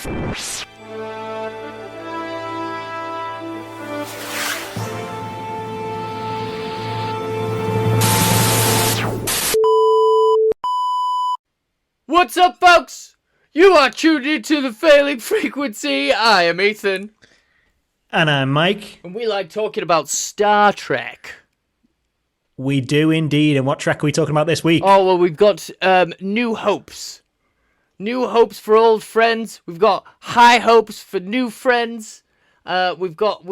What's up, folks? You are tuned into the Failing Frequency. I am Ethan. And I'm Mike. And we like talking about Star Trek. We do indeed. And what Trek are we talking about this week? Oh, well, we've got new hopes. New hopes for old friends. We've got high hopes for new friends. We've got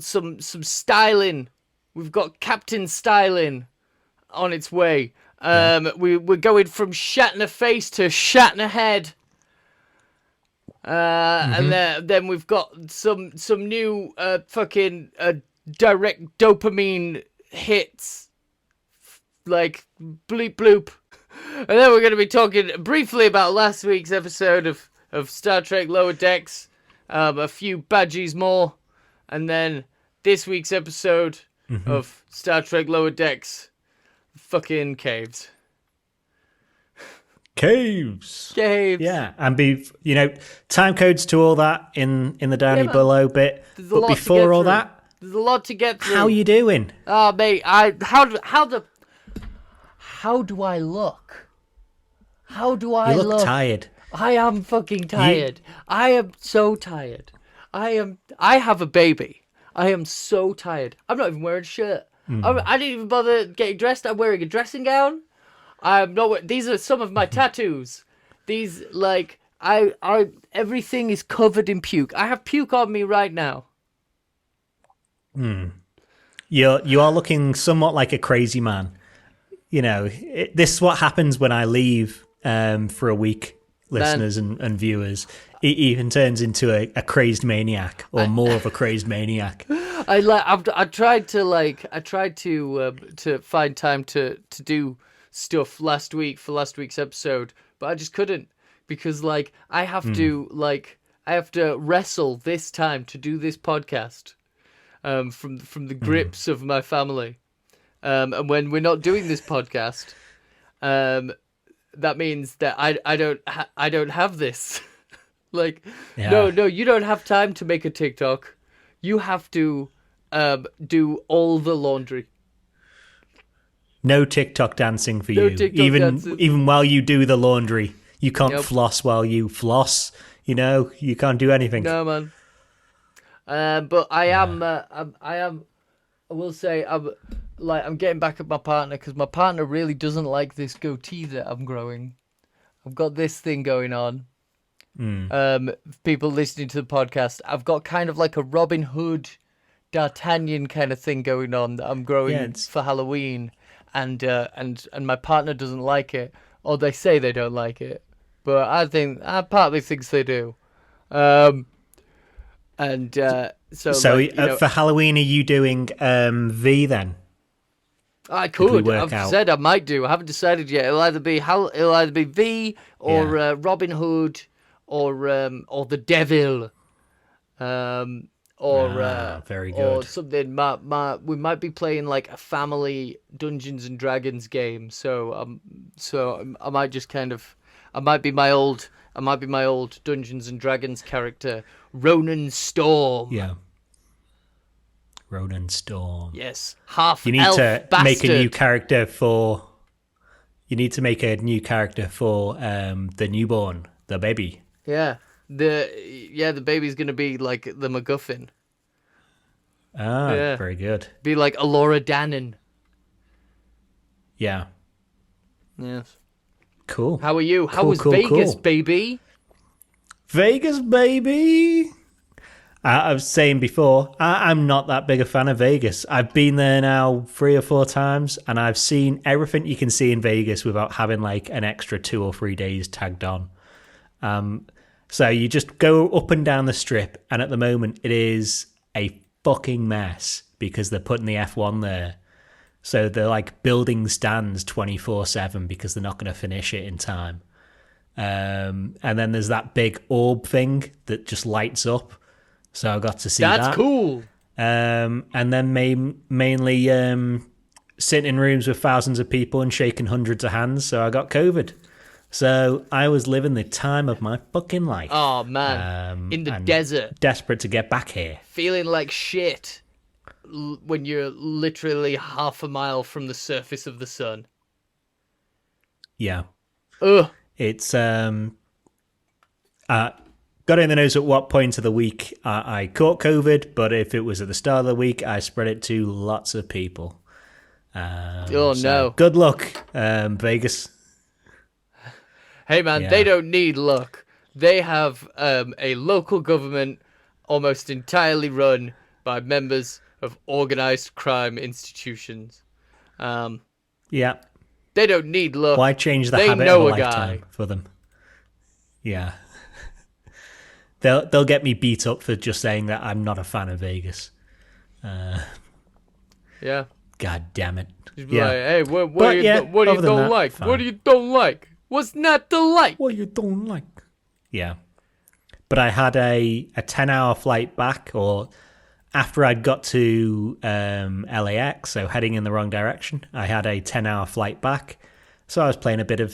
some styling. We've got Captain Styling on its way. We're going from Shatner face to Shatner head. And then we've got some new fucking direct dopamine hits. Like bleep bloop. And then we're going to be talking briefly about last week's episode of Star Trek Lower Decks. A few Badgeys more. And then this week's episode of Star Trek Lower Decks. Fucking caves. Caves. Yeah, and time codes to all that in the down below bit. But before all that, there's a lot to get through. How you doing? Oh, mate, how do I look? How do I look? You look tired. I am fucking tired. I am so tired. I have a baby. I am so tired. I'm not even wearing a shirt. I didn't even bother getting dressed. I'm wearing a dressing gown. I'm not. These are some of my tattoos. These everything is covered in puke. I have puke on me right now. You are looking somewhat like a crazy man. You know, this is what happens when I leave for a week, listeners and viewers. It even turns into a crazed maniac, or more of a crazed maniac. I tried to find time to do stuff last week for last week's episode, but I just couldn't because I have to wrestle this time to do this podcast from the grips of my family. And when we're not doing this podcast, that means that I don't have this. No, you don't have time to make a TikTok. You have to do all the laundry. No TikTok dancing for you. Even while you do the laundry, you can't floss while you floss. You know, you can't do anything. No, man. But I am. I will say I'm getting back at my partner because my partner really doesn't like this goatee that I'm growing. I've got this thing going on. People listening to the podcast, I've got kind of like a Robin Hood, D'Artagnan kind of thing going on that I'm growing for Halloween, and my partner doesn't like it, or they say they don't like it, but I think I partly thinks they do. So for Halloween, are you doing V then? I could. I've said I might do. I haven't decided yet. It'll either be V or Robin Hood or the Devil, very good. or something. We might be playing like a family Dungeons and Dragons game. So I might just I might be my old Dungeons and Dragons character, Ronan Storm. Yeah. Ronan Storm. Yes, half. You need elf to bastard. make a new character for. You need to make a new character for the newborn, the baby. Yeah, the baby's gonna be like the MacGuffin. Very good. Be like Alora Dannon. Yeah. Yes. Cool. How are you? How was Vegas, baby? Vegas, baby. I was saying before, I'm not that big a fan of Vegas. I've been there now 3 or 4 times, and I've seen everything you can see in Vegas without having like an extra 2 or 3 days tagged on. So you just go up and down the strip, and at the moment it is a fucking mess because they're putting the F1 there. So they're like building stands 24/7 because they're not going to finish it in time. And then there's that big orb thing that just lights up. So I got to see that. That's cool. And then mainly sitting in rooms with thousands of people and shaking hundreds of hands. So I got COVID. So I was living the time of my fucking life. Oh man, in the and desert, desperate to get back here. feeling like shit when you're literally half a mile from the surface of the sun. Yeah. Ugh. It's got in the nose at what point of the week I caught COVID, but if it was at the start of the week, I spread it to lots of people. Oh so no. Good luck, Vegas. Hey man, Yeah. they don't need luck. They have a local government almost entirely run by members of organized crime institutions. Yeah. They don't need luck. Why change the They habit know of a lifetime guy. for them? Yeah. They'll get me beat up for just saying that I'm not a fan of Vegas. Yeah. God damn it. Just be Yeah. like, hey, what But do you, yeah, what do you other than don't that, like? fine. What do you don't like? What's not to like? What you don't like? Yeah. But I had a 10-hour flight back, or after I'd got to LAX, so heading in the wrong direction, I had a 10-hour flight back. So I was playing a bit of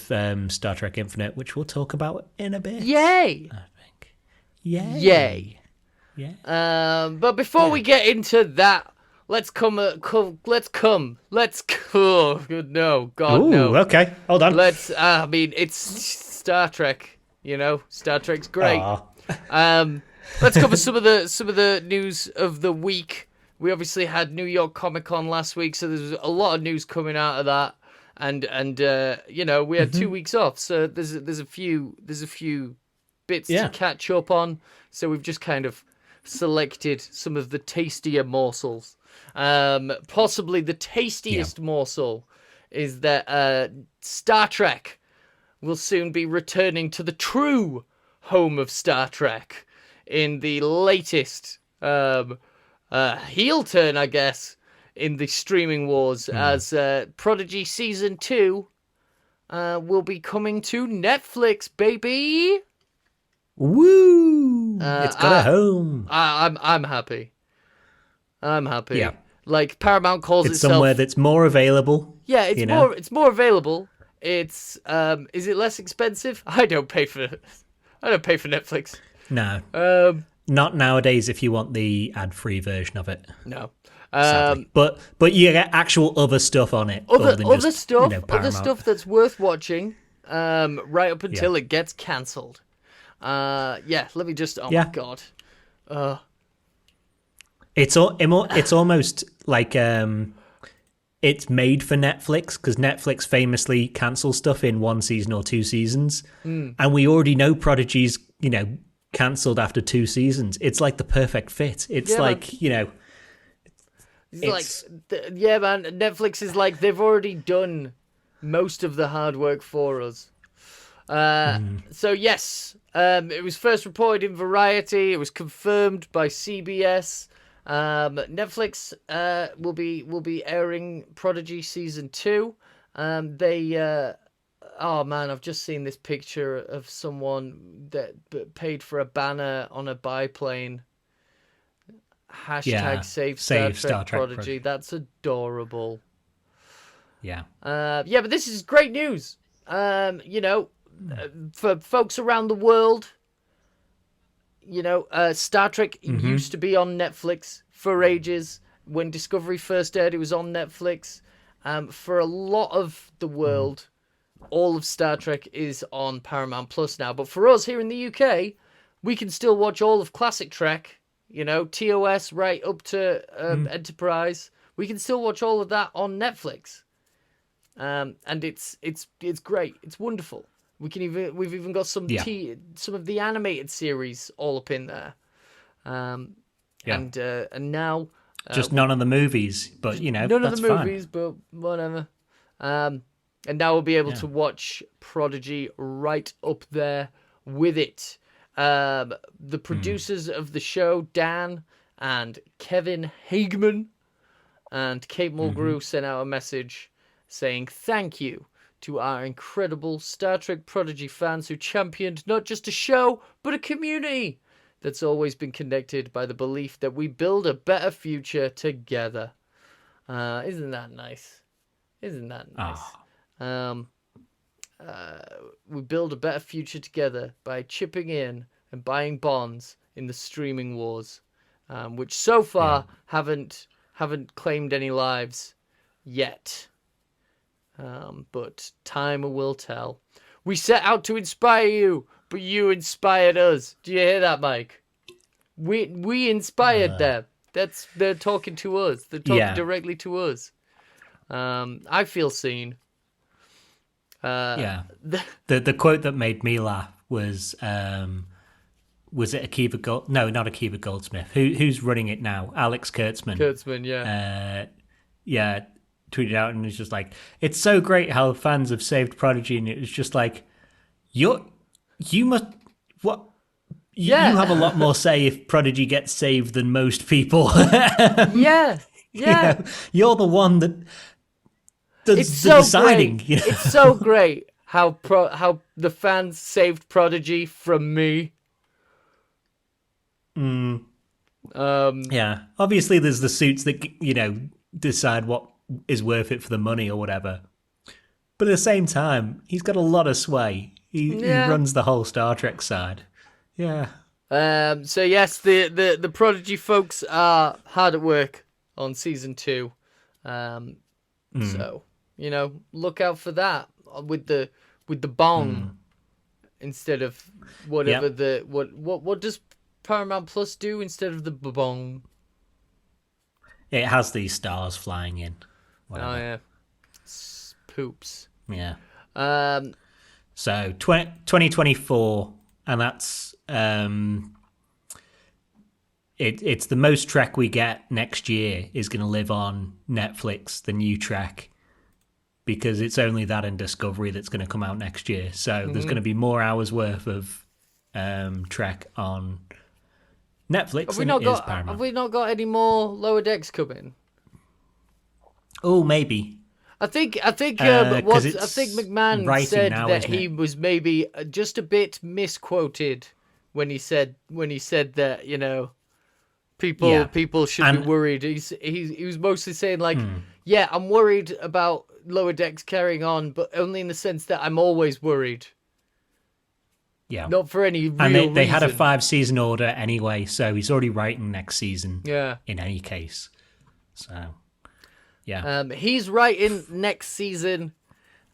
Star Trek Infinite, which we'll talk about in a bit. Yay! I think. Yay. Yay. Yeah. But before we get into that, let's come. No, God, Ooh, no. okay. Hold on. I mean, it's Star Trek. You know, Star Trek's great. Aw. Let's cover some of the news of the week. We obviously had New York Comic Con last week, so there's a lot of news coming out of that. And you know, we had 2 weeks off, so there's a few bits to catch up on. So we've just kind of selected some of the tastier morsels. Possibly the tastiest morsel is that Star Trek will soon be returning to the true home of Star Trek in the latest heel turn, I guess, in the streaming wars, as Prodigy Season 2 will be coming to Netflix, baby! Woo! It's got a home. I'm happy. I'm happy. Yeah. Like, Paramount calls It's itself... somewhere that's more available. Yeah, it's more available. It's is it less expensive? I don't pay for Netflix. No. Not nowadays if you want the ad-free version of it. No. Sadly. But you get actual other stuff on it. Other stuff that's worth watching. Right up until it gets cancelled. Let me just. Oh my god. It's almost like it's made for Netflix, because Netflix famously cancels stuff in 1 season or 2 seasons, and we already know Prodigy's cancelled after 2 seasons. It's like the perfect fit. It's man. Man. Netflix is like, they've already done most of the hard work for us. So yes, it was first reported in Variety. It was confirmed by CBS. Netflix will be airing Prodigy Season 2. Oh man, I've just seen this picture of someone that paid for a banner on a biplane. Hashtag save Star Trek Prodigy. That's adorable. Yeah. But this is great news. For folks around the world, Star Trek used to be on Netflix for ages. When Discovery first aired, it was on Netflix. For a lot of the world, all of Star Trek is on Paramount Plus now. But for us here in the UK, we can still watch all of classic Trek, TOS right up to Enterprise. We can still watch all of that on Netflix. And it's great. It's wonderful. We've even got some of the animated series all up in there. And now just none of the movies, but none that's of the fine. movies, but whatever. And now we'll be able to watch Prodigy right up there with it. The producers of the show, Dan and Kevin Hageman and Kate Mulgrew, sent out a message saying thank you to our incredible Star Trek Prodigy fans who championed not just a show, but a community that's always been connected by the belief that we build a better future together. Isn't that nice? Isn't that nice? we build a better future together by chipping in and buying bonds in the streaming wars, which so far haven't claimed any lives yet. But time will tell. We set out to inspire you, but you inspired us. Do you hear that, Mike? We inspired them. They're talking to us. They're talking directly to us. I feel seen. The quote that made me laugh was it Akiva Gold? No, not Akiva Goldsmith. Who's running it now? Alex Kurtzman. Tweeted out and was just like, "It's so great how fans have saved Prodigy," and it was just like, you must what. You have a lot more say if Prodigy gets saved than most people. Yeah. You know, you're the one that does it's the so deciding. Great. You know? It's so great how the fans saved Prodigy from me. Yeah. Obviously, there's the suits that decide what is worth it for the money or whatever. But at the same time, he's got a lot of sway. He runs the whole Star Trek side. Yeah. So yes, the Prodigy folks are hard at work on season 2. So look out for that with the bong instead of whatever what does Paramount Plus do instead of the bong? It has these stars flying in. Whatever. Oh yeah, poops. Yeah. So 2024, and that's it's the most Trek we get next year is going to live on Netflix, the new Trek, because it's only that and Discovery that's going to come out next year. So there's going to be more hours worth of Trek on Netflix than it is Paramount. Have we not got any more Lower Decks coming? Oh, maybe. I think McMahon said now, that he was maybe just a bit misquoted when he said that people should be worried. He was mostly saying like, yeah, I'm worried about Lower Decks carrying on, but only in the sense that I'm always worried. Yeah, not for any real reason. They had a 5-season order anyway, so he's already writing next season. Yeah, in any case, so. Yeah. He's writing next season,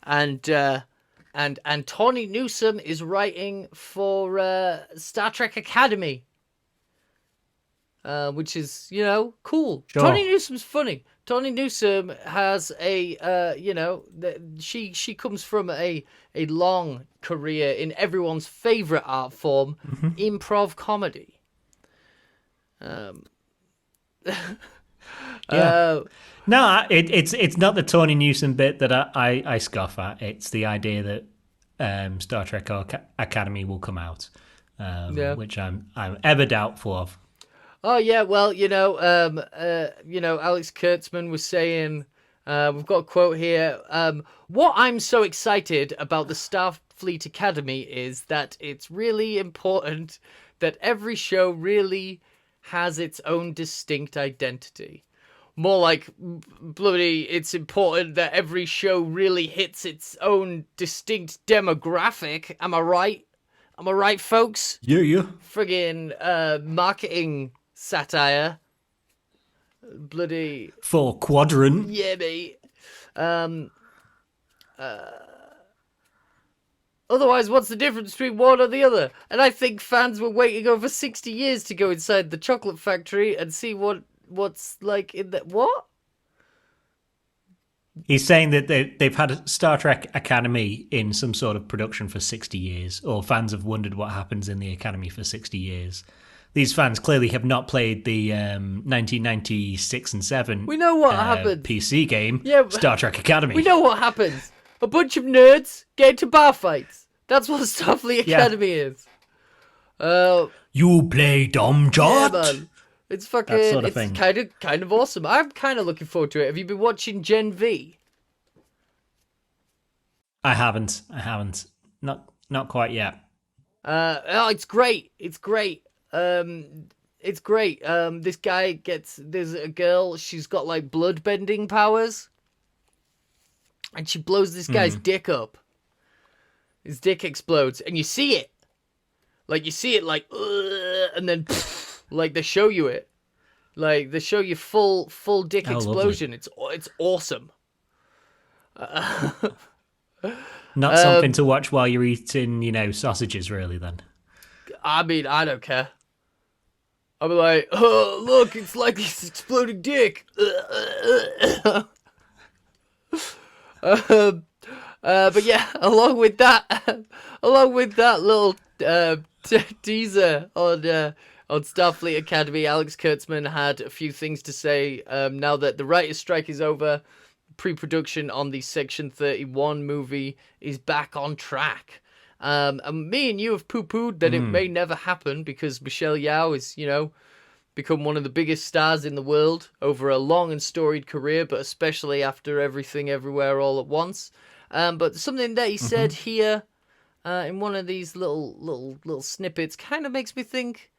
and Tawny Newsome is writing for Star Trek Academy, which is cool. Sure. Tawny Newsome's funny. Tawny Newsome has she comes from a long career in everyone's favorite art form, improv comedy. Yeah. No, it's not the Tawny Newsome bit that I scoff at. It's the idea that Star Trek Academy will come out, which I'm ever doubtful of. Oh yeah, well Alex Kurtzman was saying, we've got a quote here. What I'm so excited about the Starfleet Academy is that it's really important that every show really has its own distinct identity. More like, bloody, it's important that every show really hits its own distinct demographic. Am I right? Am I right, folks? Yeah. Friggin' marketing satire. Bloody... For Quadrant. Yeah, mate. Otherwise, what's the difference between one or the other? And I think fans were waiting over 60 years to go inside the chocolate factory and see what's like in that. What? He's saying that they've had a Star Trek Academy in some sort of production for 60 years, or fans have wondered what happens in the Academy for 60 years. These fans clearly have not played the 1996 and 7 we know what happened. PC game, Star Trek Academy. We know what happens. A bunch of nerds get into bar fights. That's what Starfleet Academy is. You play Dom Jot? Yeah, man. It's fucking. That sort of thing. Kind of awesome. I'm kind of looking forward to it. Have you been watching Gen V? I haven't. Not quite yet. It's great. It's great. It's great. This guy there's a girl. She's got like blood bending powers, and she blows this guy's dick up. His dick explodes, and you see it. Like, you see it, like, and then, like, they show you it. Like, they show you full dick explosion. Lovely. It's awesome. Not something to watch while you're eating, sausages, really, then. I mean, I don't care. I'll be like, oh, look, it's like this exploding dick. But yeah, along with that little teaser on Starfleet Academy, Alex Kurtzman had a few things to say. Now that the writer's strike is over, pre-production on the Section 31 movie is back on track. And me and you have poo-pooed that it may never happen because Michelle Yeoh is, become one of the biggest stars in the world over a long and storied career, but especially after Everything Everywhere All at Once. But something that he said here in one of these little snippets kind of makes me think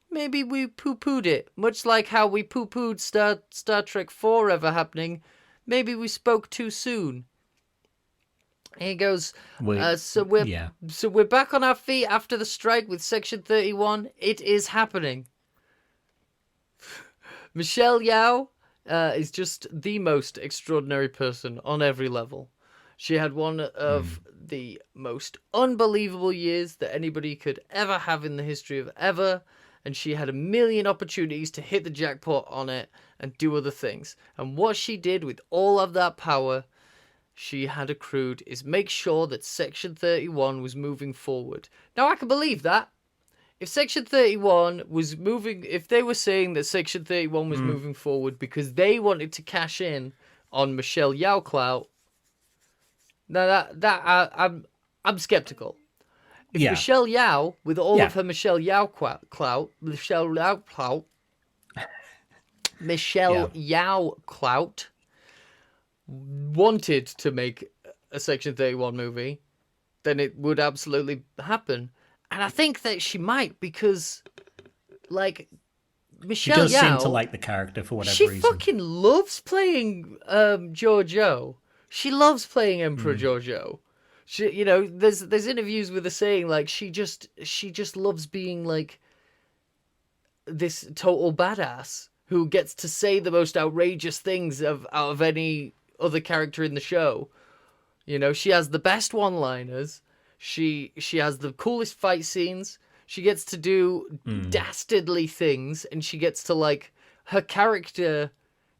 maybe we poo-pooed it, much like how we poo-pooed Star Trek 4 ever happening. Maybe we spoke too soon. He goes, so we're back on our feet after the strike with Section 31. It is happening. Michelle Yeoh is just the most extraordinary person on every level. She had one of the most unbelievable years that anybody could ever have in the history of ever, and she had a million opportunities to hit the jackpot on it and do other things. And what she did with all of that power she had accrued is make sure that Section 31 was moving forward. Now, I can believe that. If Section 31 was moving, if they were saying that Section 31 was moving forward because they wanted to cash in on Michelle Yeoh clout, now I'm skeptical. If Michelle Yeoh, with all of her Michelle Yeoh clout, Michelle Yeoh clout, wanted to make a Section 31 movie, then it would absolutely happen. And I think that she might because, like, Michelle Yeoh... She does seem to like the character for whatever reason. She fucking loves playing Giorgio. She loves playing Emperor Giorgio. She, there's interviews with her saying, like, she just loves being, like, this total badass who gets to say the most outrageous things out of any other character in the show. She has the best one-liners. She has the coolest fight scenes. She gets to do dastardly things, and she gets to, like, her character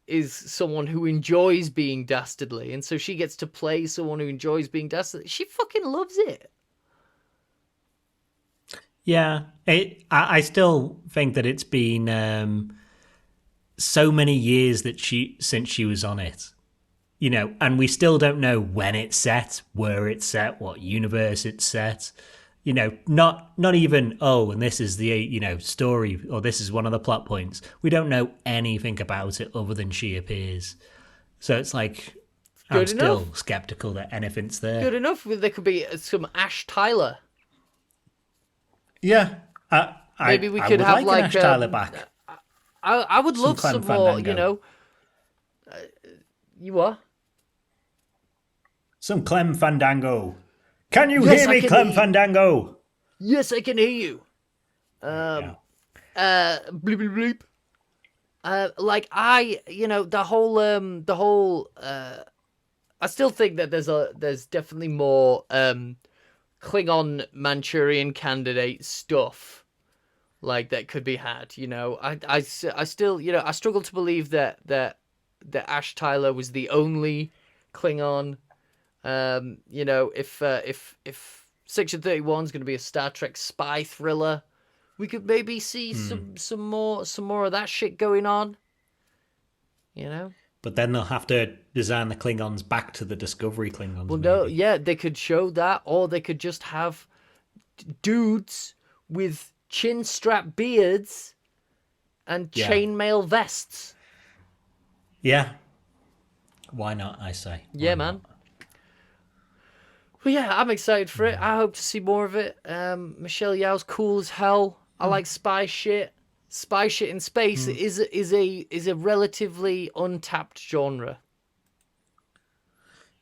is someone who enjoys being dastardly, and so she gets to play someone who enjoys being dastardly. She fucking loves it. Yeah, I still think that it's been so many years since she was on it. And we still don't know when it's set, where it's set, what universe it's set. Not even, and this is the, story, or this is one of the plot points. We don't know anything about it other than she appears. So it's like, I'm still skeptical that anything's there. Good enough. There could be some Ash Tyler. Yeah. Maybe we could have like Ash Tyler back. I would love some more, you what? Some Clem Fandango. Can you hear me, Clem Fandango? Yes, I can hear you. Bleep, bleep, bleep. Like the whole, I still think that there's definitely more, Klingon Manchurian candidate stuff, like, that could be had, I still, I struggle to believe that Ash Tyler was the only Klingon. If Section 31 is going to be a Star Trek spy thriller, we could maybe see some more of that shit going on. But then they'll have to design the Klingons back to the Discovery Klingons. Well, no, yeah, they could show that, or they could just have dudes with chin strap beards and chainmail vests. Yeah. Why not, I say. Yeah, man. Well, yeah, I'm excited for it. I hope to see more of it. Michelle Yeoh's cool as hell. I like spy shit. Spy shit in space is a relatively untapped genre.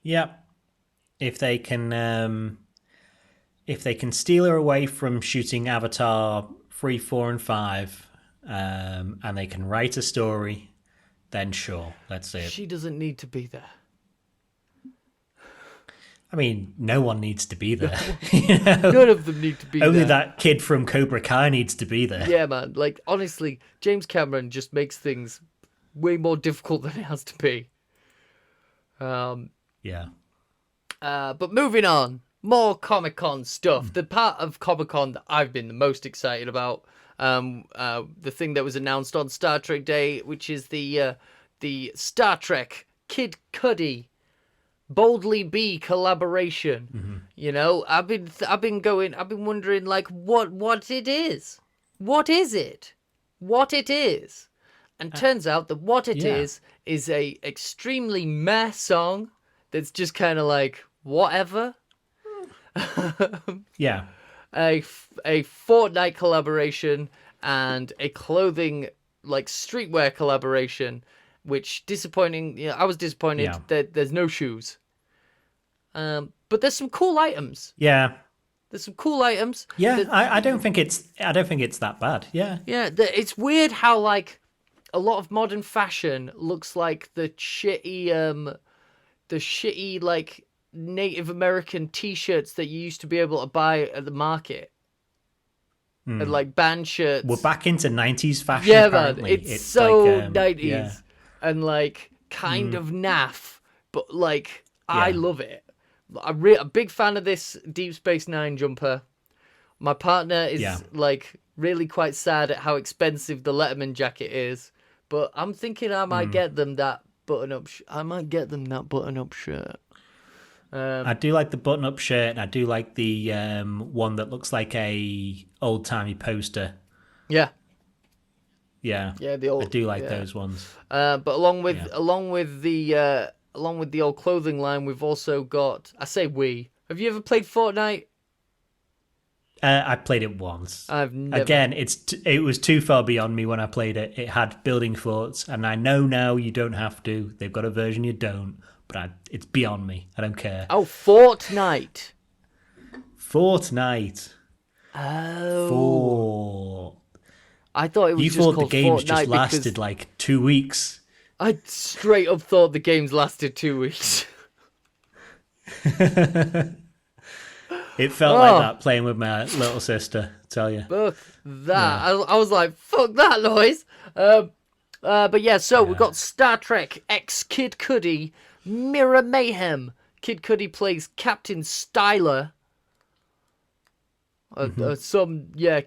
Yeah. If they can if they can steal her away from shooting Avatar 3, 4, and 5, and they can write a story, then sure, let's see it. She doesn't need to be there. I mean, no one needs to be there. None of them need to be there. Only that kid from Cobra Kai needs to be there. Yeah, man. Like, honestly, James Cameron just makes things way more difficult than it has to be. Yeah. But moving on, more Comic-Con stuff. The part of Comic-Con that I've been the most excited about, the thing that was announced on Star Trek Day, which is the Star Trek Kid Cudi Boldly Be collaboration. Mm-hmm. You know, I've been wondering like what it is. What is it? What it is? And turns out that what it is a extremely meh song that's just kind of like whatever. Yeah. A Fortnite collaboration and a clothing like streetwear collaboration, which disappointing. You know, I was disappointed that there's no shoes. But there's some cool items. Yeah. There's some cool items. Yeah, I don't think it's that bad. Yeah. Yeah, it's weird how like a lot of modern fashion looks like the shitty like Native American T-shirts that you used to be able to buy at the market. And like band shirts. We're back into 90s fashion. Yeah, apparently. man. It's so like, 90s. Yeah. And like kind of naff, but like I love it. I'm a big fan of this Deep Space Nine jumper. My partner is like really quite sad at how expensive the Letterman jacket is, but I'm thinking I might get them that button-up. I might get them that button-up shirt. I do like the button-up shirt, and I do like the one that looks like a old-timey poster. Yeah. Yeah. Yeah, the old. I do like those ones. But along with the old clothing line, we've also got. I say we. Have you ever played Fortnite? I played it once. I've never. Again, it was too far beyond me when I played it. It had building forts, and I know now you don't have to. They've got a version you don't, but it's beyond me. I don't care. Oh, Fortnite. Fortnite. Oh. I thought it was You just thought called the games Fortnite just lasted because like 2 weeks. I straight up thought the games lasted 2 weeks. It felt like that playing with my little sister, I tell you. Fuck that. I was like, fuck that noise. But yeah, so we've got Star Trek X Kid Cudi, Mirror Mayhem. Kid Cudi plays Captain Styler.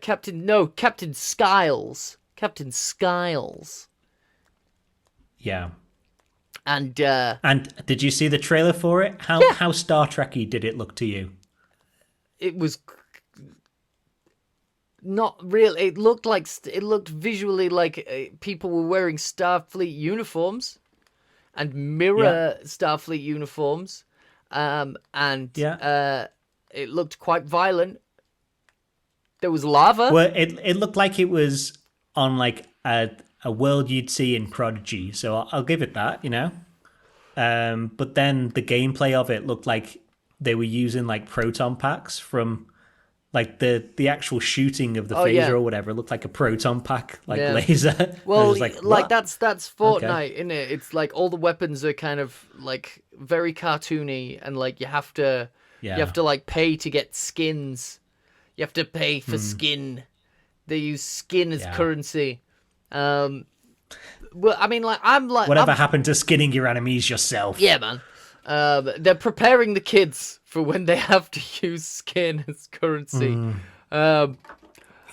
Captain Skiles. Captain Skiles. Yeah. And did you see the trailer for it? How Star Trek-y did it look to you? it was not really. It looked visually like people were wearing Starfleet uniforms and mirror Starfleet uniforms, and it looked quite violent. There was lava. Well, it looked like it was on like a world you'd see in Prodigy, so I'll give it that, you know. But then the gameplay of it looked like they were using like proton packs from like the actual shooting of the phaser or whatever. It looked like a proton pack, like laser. Well, like that's Fortnite, isn't it? It's like all the weapons are kind of like very cartoony, and like you have to like pay to get skins. You have to pay for skin. They use skin as currency. Well, I mean, like whatever happened to skinning your enemies yourself? Yeah, man. They're preparing the kids for when they have to use skin as currency. But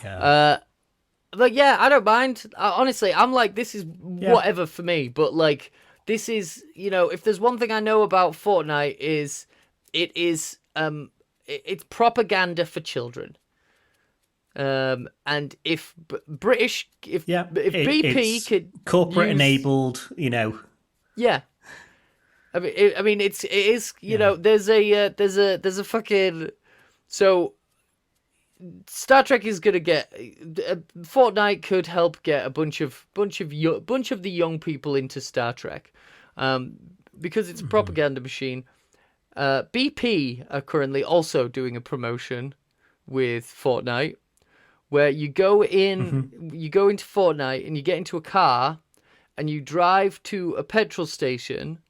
yeah, I don't mind. Honestly, I'm like, this is whatever for me. But like, this is, you know, if there's one thing I know about Fortnite is it's propaganda for children. And if BP could corporate enabled, you know. Yeah. I mean, it is, you know, there's a fucking, so Star Trek is gonna get, Fortnite could help get a bunch of the young people into Star Trek, because it's a propaganda machine, BP are currently also doing a promotion with Fortnite, where you go into Fortnite and you get into a car and you drive to a petrol station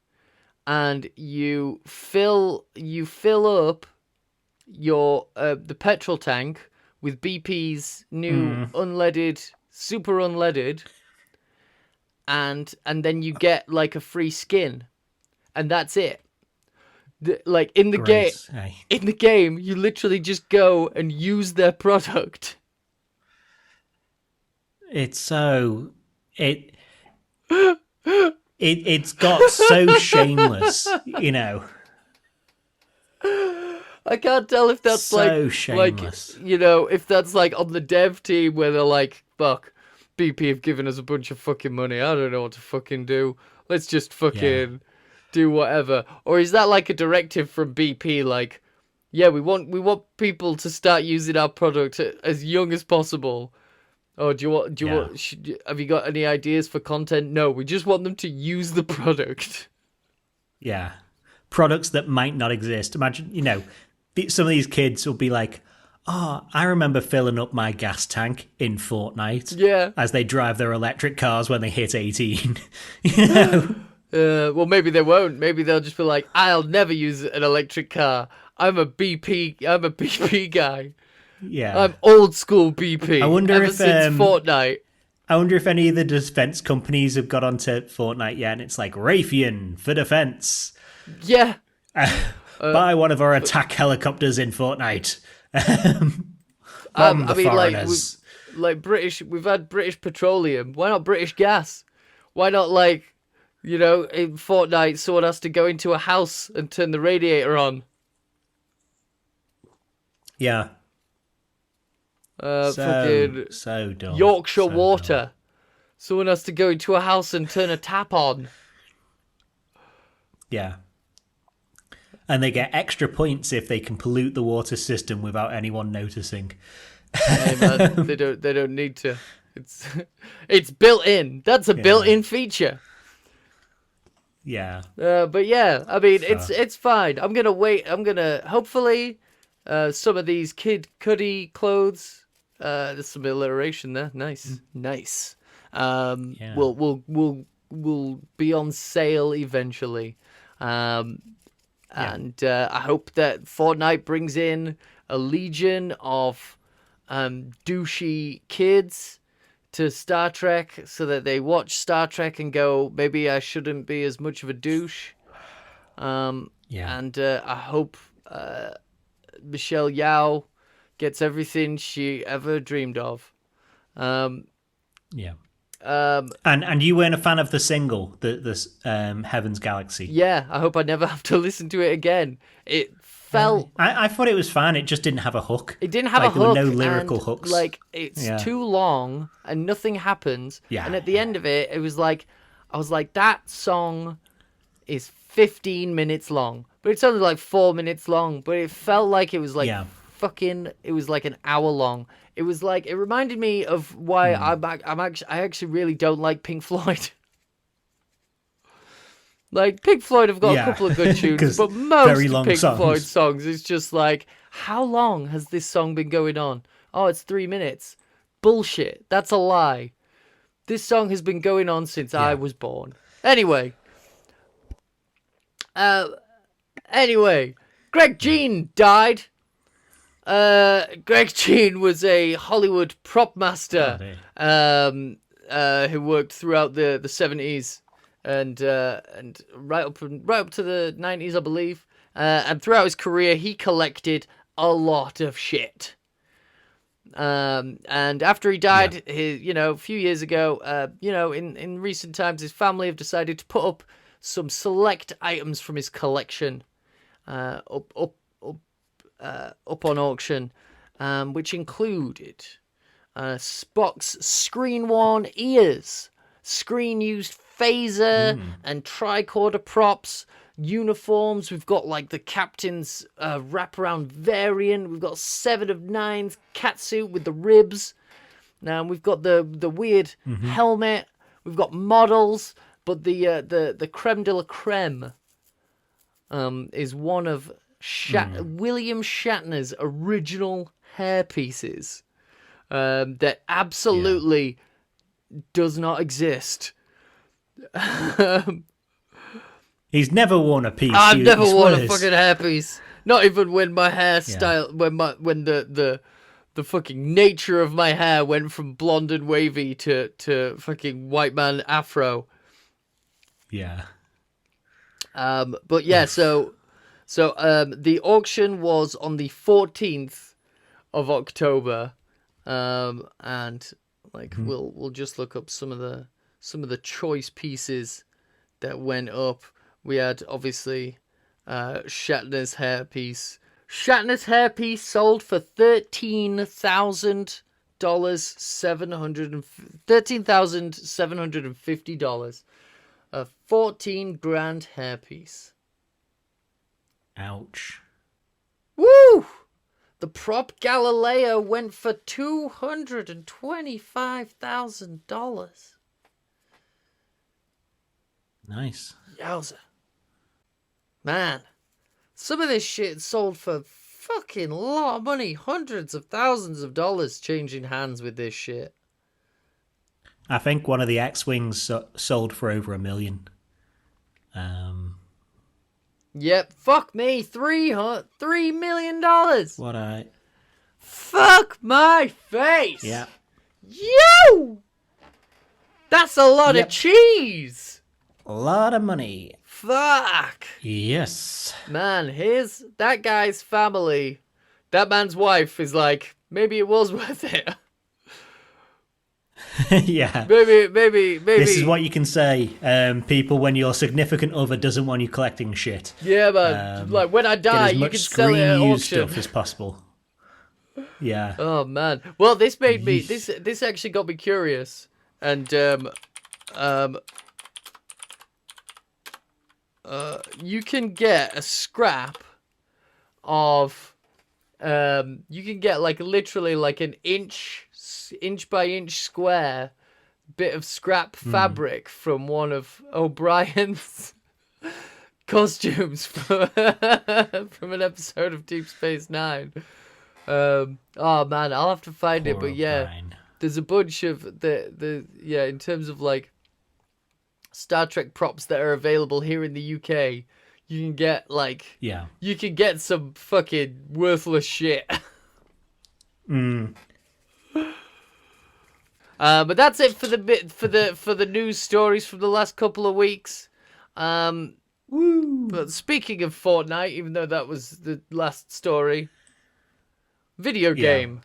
and you fill up your the petrol tank with BP's new unleaded, super unleaded, and then you get like a free skin, and that's it. Like in the game, you literally just go and use their product. It's so it's got so shameless, you know. I can't tell if that's so shameless. like, you know, if that's like on the dev team where they're like, fuck, BP have given us a bunch of fucking money. I don't know what to fucking do. Let's just fucking do whatever. Or is that like a directive from BP? Like, yeah, we want people to start using our product as young as possible. Oh, have you got any ideas for content? No, we just want them to use the product. Yeah. Products that might not exist. Imagine, you know, some of these kids will be like, oh, I remember filling up my gas tank in Fortnite. Yeah. As they drive their electric cars when they hit 18. You know? Well, maybe they won't. Maybe they'll just be like, I'll never use an electric car. I'm a BP guy. Yeah. I'm old school BP. I wonder ever if since Fortnite. I wonder if any of the defense companies have got onto Fortnite yet, and it's like Raytheon for defense. Yeah. Buy one of our attack helicopters in Fortnite. I mean, we've had British Petroleum. Why not British Gas? Why not, like, you know, in Fortnite, someone has to go into a house and turn the radiator on. Yeah. So dumb. Yorkshire Water. Dumb. Someone has to go into a house and turn a tap on. Yeah. And they get extra points if they can pollute the water system without anyone noticing. Hey man, they don't need to. It's built in. That's a built-in feature. Yeah. But yeah, I mean, it's fine. I'm gonna wait. Hopefully, some of these Kid Cudi clothes. There's some alliteration there. Nice. Will be on sale eventually. And I hope that Fortnite brings in a legion of douchey kids to Star Trek so that they watch Star Trek and go, maybe I shouldn't be as much of a douche. And I hope Michelle Yeoh gets everything she ever dreamed of. And you weren't a fan of the single, the Heaven's Galaxy. Yeah, I hope I never have to listen to it again. It felt... I thought it was fine. It just didn't have a hook. It didn't have a hook. There were no lyrical hooks. Like, it's too long and nothing happens. Yeah. And at the end of it, I was like, that song is 15 minutes long. But it's only like 4 minutes long. But it felt like it was like it was like an hour long. It was like, it reminded me of why I actually really don't like Pink Floyd. Like, Pink Floyd have got a couple of good tunes, but most Pink Floyd songs is just like, how long has this song been going on? Oh, it's 3 minutes. Bullshit. That's a lie. This song has been going on since I was born. Anyway, Greg Jean died. Greg Jean was a Hollywood prop master who worked throughout the 70s and right up to the 90s, I believe. And throughout his career, he collected a lot of shit. And after he died, a few years ago, in recent times, his family have decided to put up some select items from his collection up on auction, which included Spock's screen-worn ears, screen-used phaser and tricorder props, uniforms. We've got like the captain's wraparound variant. We've got 7 of 9's catsuit with the ribs. Now we've got the weird helmet. We've got models, but the creme de la creme is one of William Shatner's original hairpieces that absolutely does not exist. He's never worn a piece. I've never worn a swears. fucking hairpiece. Not even when my hairstyle, when the fucking nature of my hair went from blonde and wavy to fucking white man afro. Yeah. But yeah, so the auction was on the 14th of October, and like we'll just look up some of the choice pieces that went up. We had obviously Shatner's hairpiece. Shatner's hairpiece sold for $13,750. A 14 grand hairpiece. Ouch. Woo! The prop Galileo went for $225,000. Nice. Yowza. Man, some of this shit sold for fucking lot of money. Hundreds of thousands of dollars changing hands with this shit. I think one of the X-Wings sold for over $1 million. Yep, fuck me, $3 million. What I... Fuck my face. Yeah. You! That's a lot of cheese. A lot of money. Fuck. Yes. Man, that guy's family, that man's wife is like, maybe it was worth it. Yeah. Maybe. This is what you can say, people, when your significant other doesn't want you collecting shit. Yeah, man. Like, when I die, you can sell it at auction. Stuff as possible. Yeah. Oh, man. Well, this made me... This actually got me curious. And, you can get a scrap of... you can get, like, literally, like, an inch by inch square bit of scrap fabric from one of O'Brien's costumes from an episode of Deep Space Nine. Oh man, I'll have to find it, but yeah, there's a bunch of the in terms of like Star Trek props that are available here in the UK, you can get like you can get some fucking worthless shit. But that's it for the news stories from the last couple of weeks. Woo. But speaking of Fortnite, even though that was the last story, video game.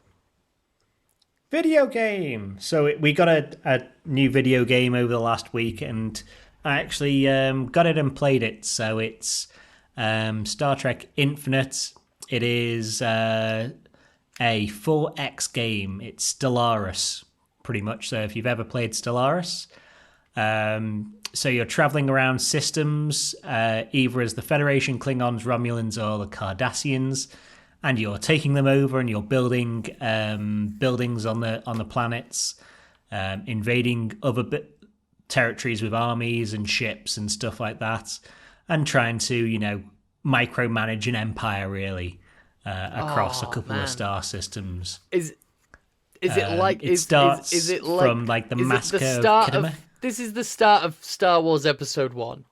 So we got a new video game over the last week, and I actually got it and played it. So it's Star Trek Infinite. It is a 4X game. It's Stellaris, pretty much. So if you've ever played Stellaris, so you're traveling around systems, either as the Federation, Klingons, Romulans, or the Cardassians, and you're taking them over and you're building buildings on the planets, invading other territories with armies and ships and stuff like that, and trying to micromanage an empire really across a couple of star systems. Is it like it starts is it like, from like the massacre of Khitomer? This is the start of Star Wars Episode 1.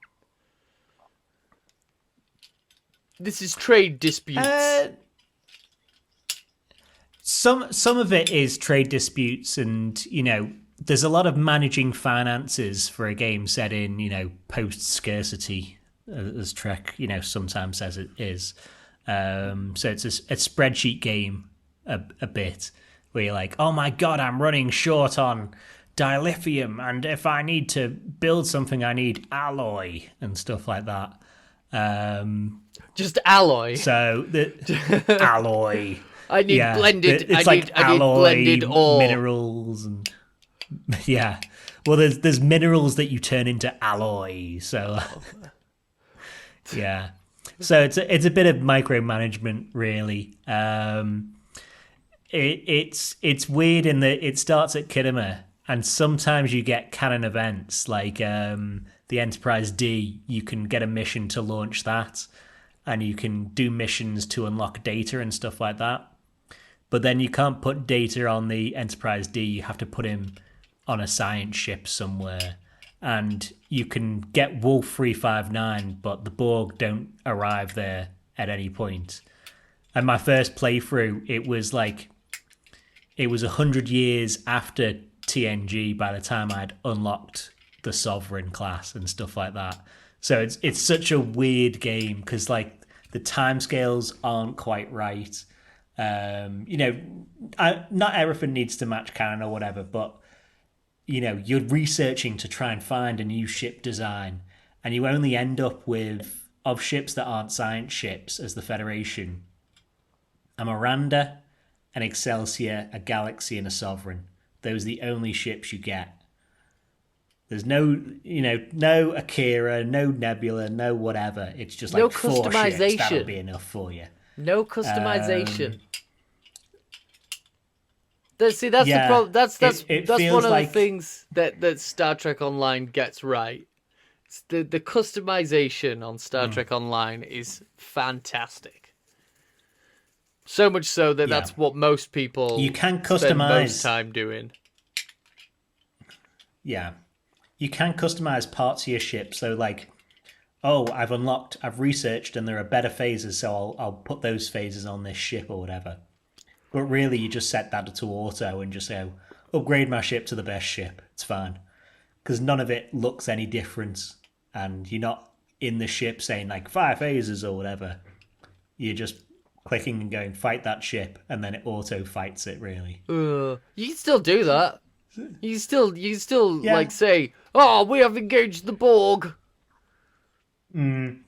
This is trade disputes. Some of it is trade disputes, and there's a lot of managing finances for a game set in post scarcity, as Trek sometimes says it is. So it's a spreadsheet game a bit, where you're like, oh my god, I'm running short on dilithium, and if I need to build something, I need alloy and stuff like that. Just alloy. So the alloy. I need blended. It's I need blended ore. Minerals and Well, there's minerals that you turn into alloy. So yeah. So it's a bit of micromanagement, really. It's weird in that it starts at Khitomer, and sometimes you get canon events like the Enterprise D. You can get a mission to launch that, and you can do missions to unlock data and stuff like that. But then you can't put data on the Enterprise D. You have to put him on a science ship somewhere. And you can get Wolf 359, but the Borg don't arrive there at any point. And my first playthrough, it was 100 years after TNG by the time I'd unlocked the Sovereign class and stuff like that. So it's such a weird game because like the timescales aren't quite right. Not everything needs to match canon or whatever, but you're researching to try and find a new ship design, and you only end up with, of ships that aren't science ships as the Federation, a Miranda, an Excelsior, a Galaxy, and a Sovereign. Those are the only ships you get. There's no Akira, no Nebula, no whatever. It's just like no 4 ships. customization. That'll be enough for you. No customization. That's the problem. That's one of the things that Star Trek Online gets right. It's the customization on Star Trek Online is fantastic. So much so that that's what most people you can customize spend most time doing. Yeah, you can customize parts of your ship. So like, I've researched, and there are better phases, so I'll put those phases on this ship or whatever. But really, you just set that to auto and just say, upgrade my ship to the best ship. It's fine. Because none of it looks any different. And you're not in the ship saying, like, 5 phases or whatever. You're just clicking and going, fight that ship. And then it auto-fights it, really. You can still do that. You can still like, say, we have engaged the Borg. When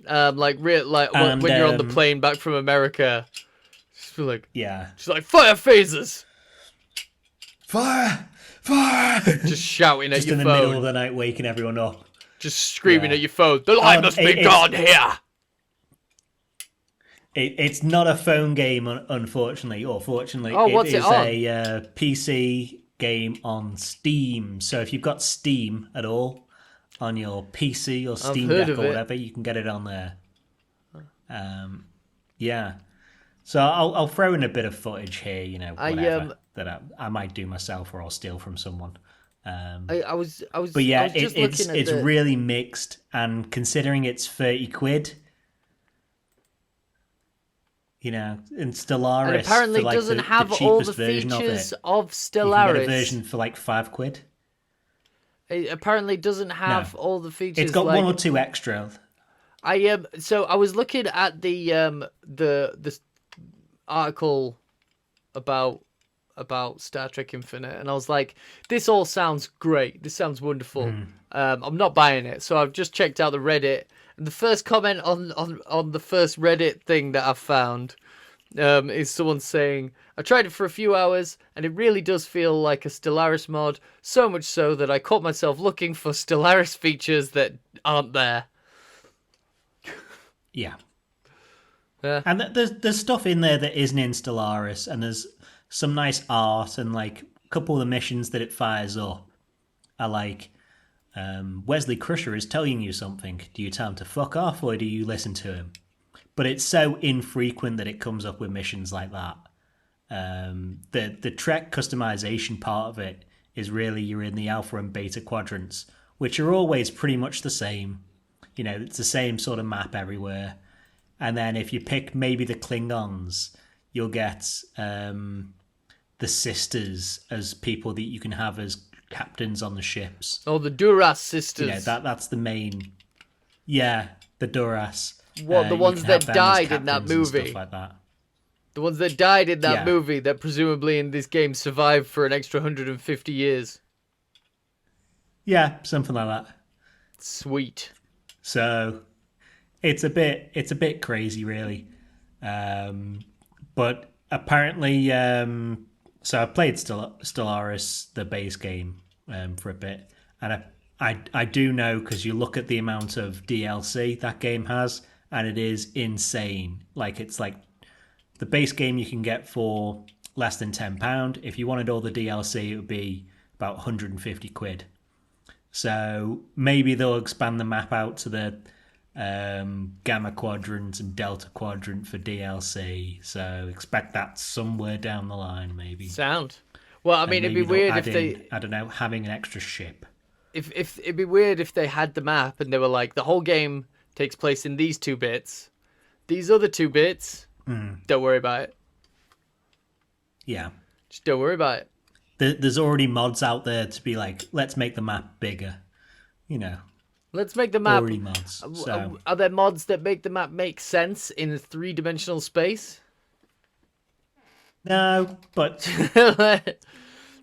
you're on the plane back from America... She's like, fire phasers! Fire! Just shouting at your phone. Just in the middle of the night, waking everyone up. Just screaming at your phone. The line must be gone here! It's not a phone game, unfortunately. Or fortunately, what's it is it on? A PC game on Steam. So if you've got Steam at all on your PC or Steam Deck or whatever, you can get it on there. So I'll throw in a bit of footage here, whatever, that I might do myself or I'll steal from someone. But yeah, it's really mixed, and considering it's 30 quid, in Stellaris, and apparently for doesn't the have all the features of Stellaris. You can get a version for like 5 quid. It apparently doesn't have all the features. It's got 1 or 2 extra. So I was looking at the article about Star Trek Infinite, and I was like, this all sounds great. This sounds wonderful. I'm not buying it, so I've just checked out the Reddit, and the first comment on the first Reddit thing that I found is someone saying, I tried it for a few hours, and it really does feel like a Stellaris mod, so much so that I caught myself looking for Stellaris features that aren't there. Yeah. And there's stuff in there that isn't in Stellaris, and there's some nice art, and like a couple of the missions that it fires up are like, Wesley Crusher is telling you something. Do you tell him to fuck off, or do you listen to him? But it's so infrequent that it comes up with missions like that. The Trek customization part of it is really, you're in the alpha and beta quadrants, which are always pretty much the same. It's the same sort of map everywhere. And then if you pick maybe the Klingons, you'll get the sisters as people that you can have as captains on the ships. Oh, the Duras sisters. That's the main... Yeah, the Duras. What, the ones that died in that movie? Stuff like that. The ones that died in that movie that presumably in this game survived for an extra 150 years. Yeah, something like that. Sweet. So... It's a bit crazy, really, but apparently, so I played Stellaris, the base game, for a bit, and I do know, because you look at the amount of DLC that game has, and it is insane. Like, it's like the base game you can get for less than £10. If you wanted all the DLC, it would be about 150 quid. So maybe they'll expand the map out to the Gamma Quadrant and Delta Quadrant for DLC. So expect that somewhere down the line, maybe. Sound. Well, I mean, it'd be Maybe they'll weird add if they in, I don't know, having an extra ship. if it'd be weird if they had the map and they were like, the whole game takes place in these 2 bits. These other 2 bits, don't worry about it. Yeah. Just don't worry about it. There's already mods out there to be like, let's make the map bigger. You know. Let's make the map. Already mods. So. Are there mods that make the map make sense in a 3-dimensional space? No, but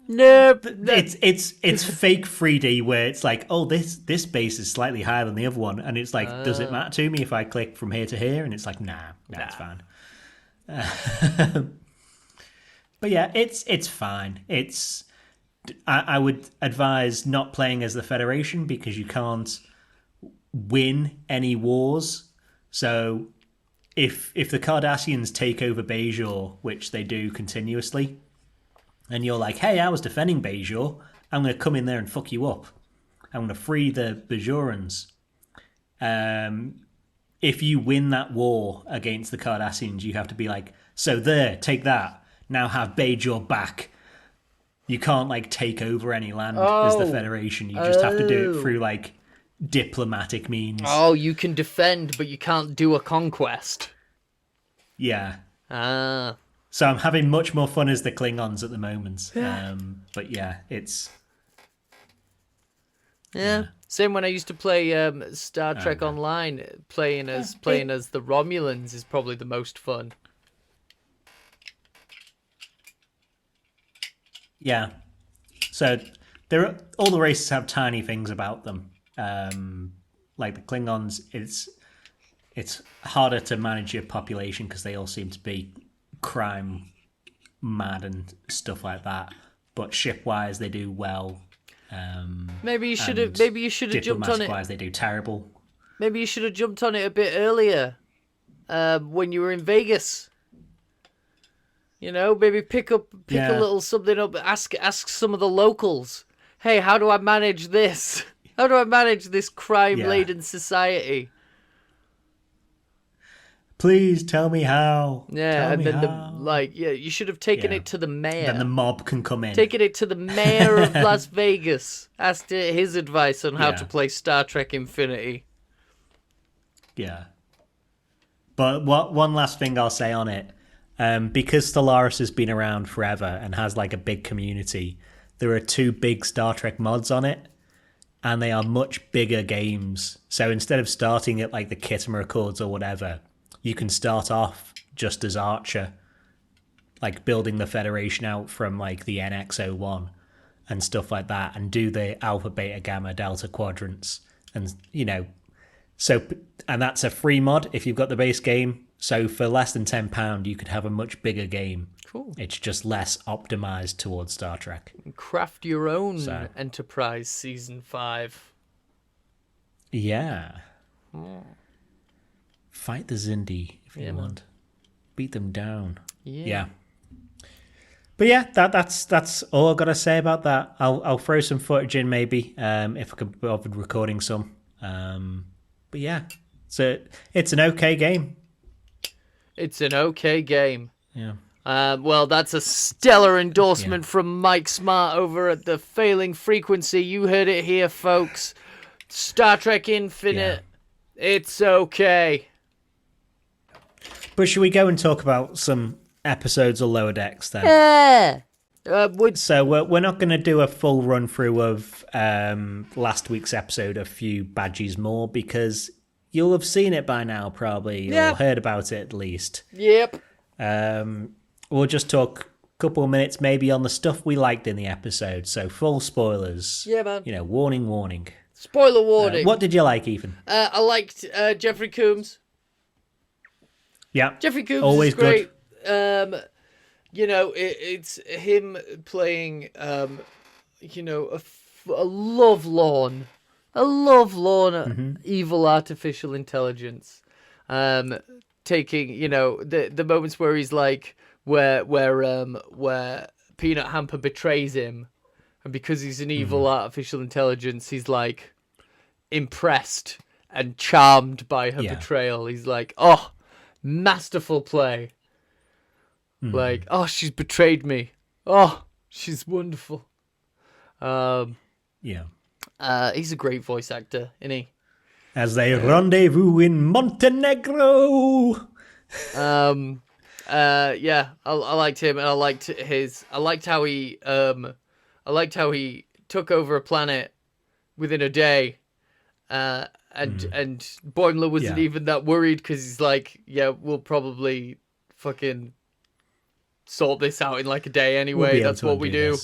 nope. It's fake 3D where it's like, oh, this base is slightly higher than the other one, and it's like, does it matter to me if I click from here to here? And it's like, nah, it's fine. But yeah, it's fine. I would advise not playing as the Federation because you can't win any wars. So if the Cardassians take over Bajor, which they do continuously, and you're like, hey, I was defending Bajor, I'm going to come in there and fuck you up. I'm going to free the Bajorans. If you win that war against the Cardassians, you have to be like, so there, take that. Now have Bajor back. You can't like take over any land as the Federation. You just have to do it through like diplomatic means. Oh, you can defend, but you can't do a conquest. Yeah. Ah. So I'm having much more fun as the Klingons at the moment. But yeah, it's... Yeah. Same when I used to play Star Trek Online. Playing as the Romulans is probably the most fun. Yeah. So all the races have tiny things about them. Like the Klingons, it's harder to manage your population because they all seem to be crime mad and stuff like that. But ship-wise, they do well. Maybe you should have jumped on it. Diplomatic-wise, they do terrible. Maybe you should have jumped on it a bit earlier, when you were in Vegas. You know, maybe pick a little something up. Ask some of the locals. Hey, how do I manage this? How do I manage this crime-laden society? Please tell me how. Yeah, and then you should have taken it to the mayor. Then the mob can come in. Taken it to the mayor of Las Vegas. Asked his advice on how to play Star Trek Infinity. Yeah. But one last thing I'll say on it. Because Stellaris has been around forever and has like a big community, there are 2 big Star Trek mods on it, and they are much bigger games. So instead of starting at like the Khitomer Accords or whatever, you can start off just as Archer, like building the Federation out from like the NX-01 and stuff like that, and do the Alpha, Beta, Gamma, Delta quadrants, and and that's a free mod if you've got the base game. So for less than £10, you could have a much bigger game. Cool. It's just less optimized towards Star Trek. Craft your own Enterprise Season 5. Yeah. Fight the Zindi if you want. Beat them down. Yeah. But yeah, that's all I've got to say about that. I'll throw some footage in maybe if I can be bothered recording some. But yeah, so it's an okay game. It's an okay game. Yeah. Well, that's a stellar endorsement from Mike Smart over at the Failing Frequency. You heard it here, folks. Star Trek Infinite. Yeah. It's okay. But should we go and talk about some episodes of Lower Decks then? Yeah. So we're not going to do a full run through of last week's episode, A Few Badgeys More, because you'll have seen it by now, probably, or heard about it at least. Yep. We'll just talk a couple of minutes maybe on the stuff we liked in the episode. So full spoilers. Yeah, man. Warning. Spoiler warning. What did you like, Ethan? I liked Jeffrey Combs. Yeah. Jeffrey Combs always is great. Good. It's him playing, a lovelorn evil artificial intelligence, taking the moments where he's like where Peanut Hamper betrays him, and because he's an evil artificial intelligence, he's like impressed and charmed by her Yeah. betrayal. He's like, oh, masterful play. Like, oh, she's betrayed me. Oh, she's wonderful. Yeah. He's a great voice actor, isn't he? As they rendezvous in Montenegro. Yeah, I liked him, and I liked how he took over a planet within a day, and Boimler wasn't even that worried because he's like, yeah, we'll probably fucking sort this out in like a day anyway. That's what we do.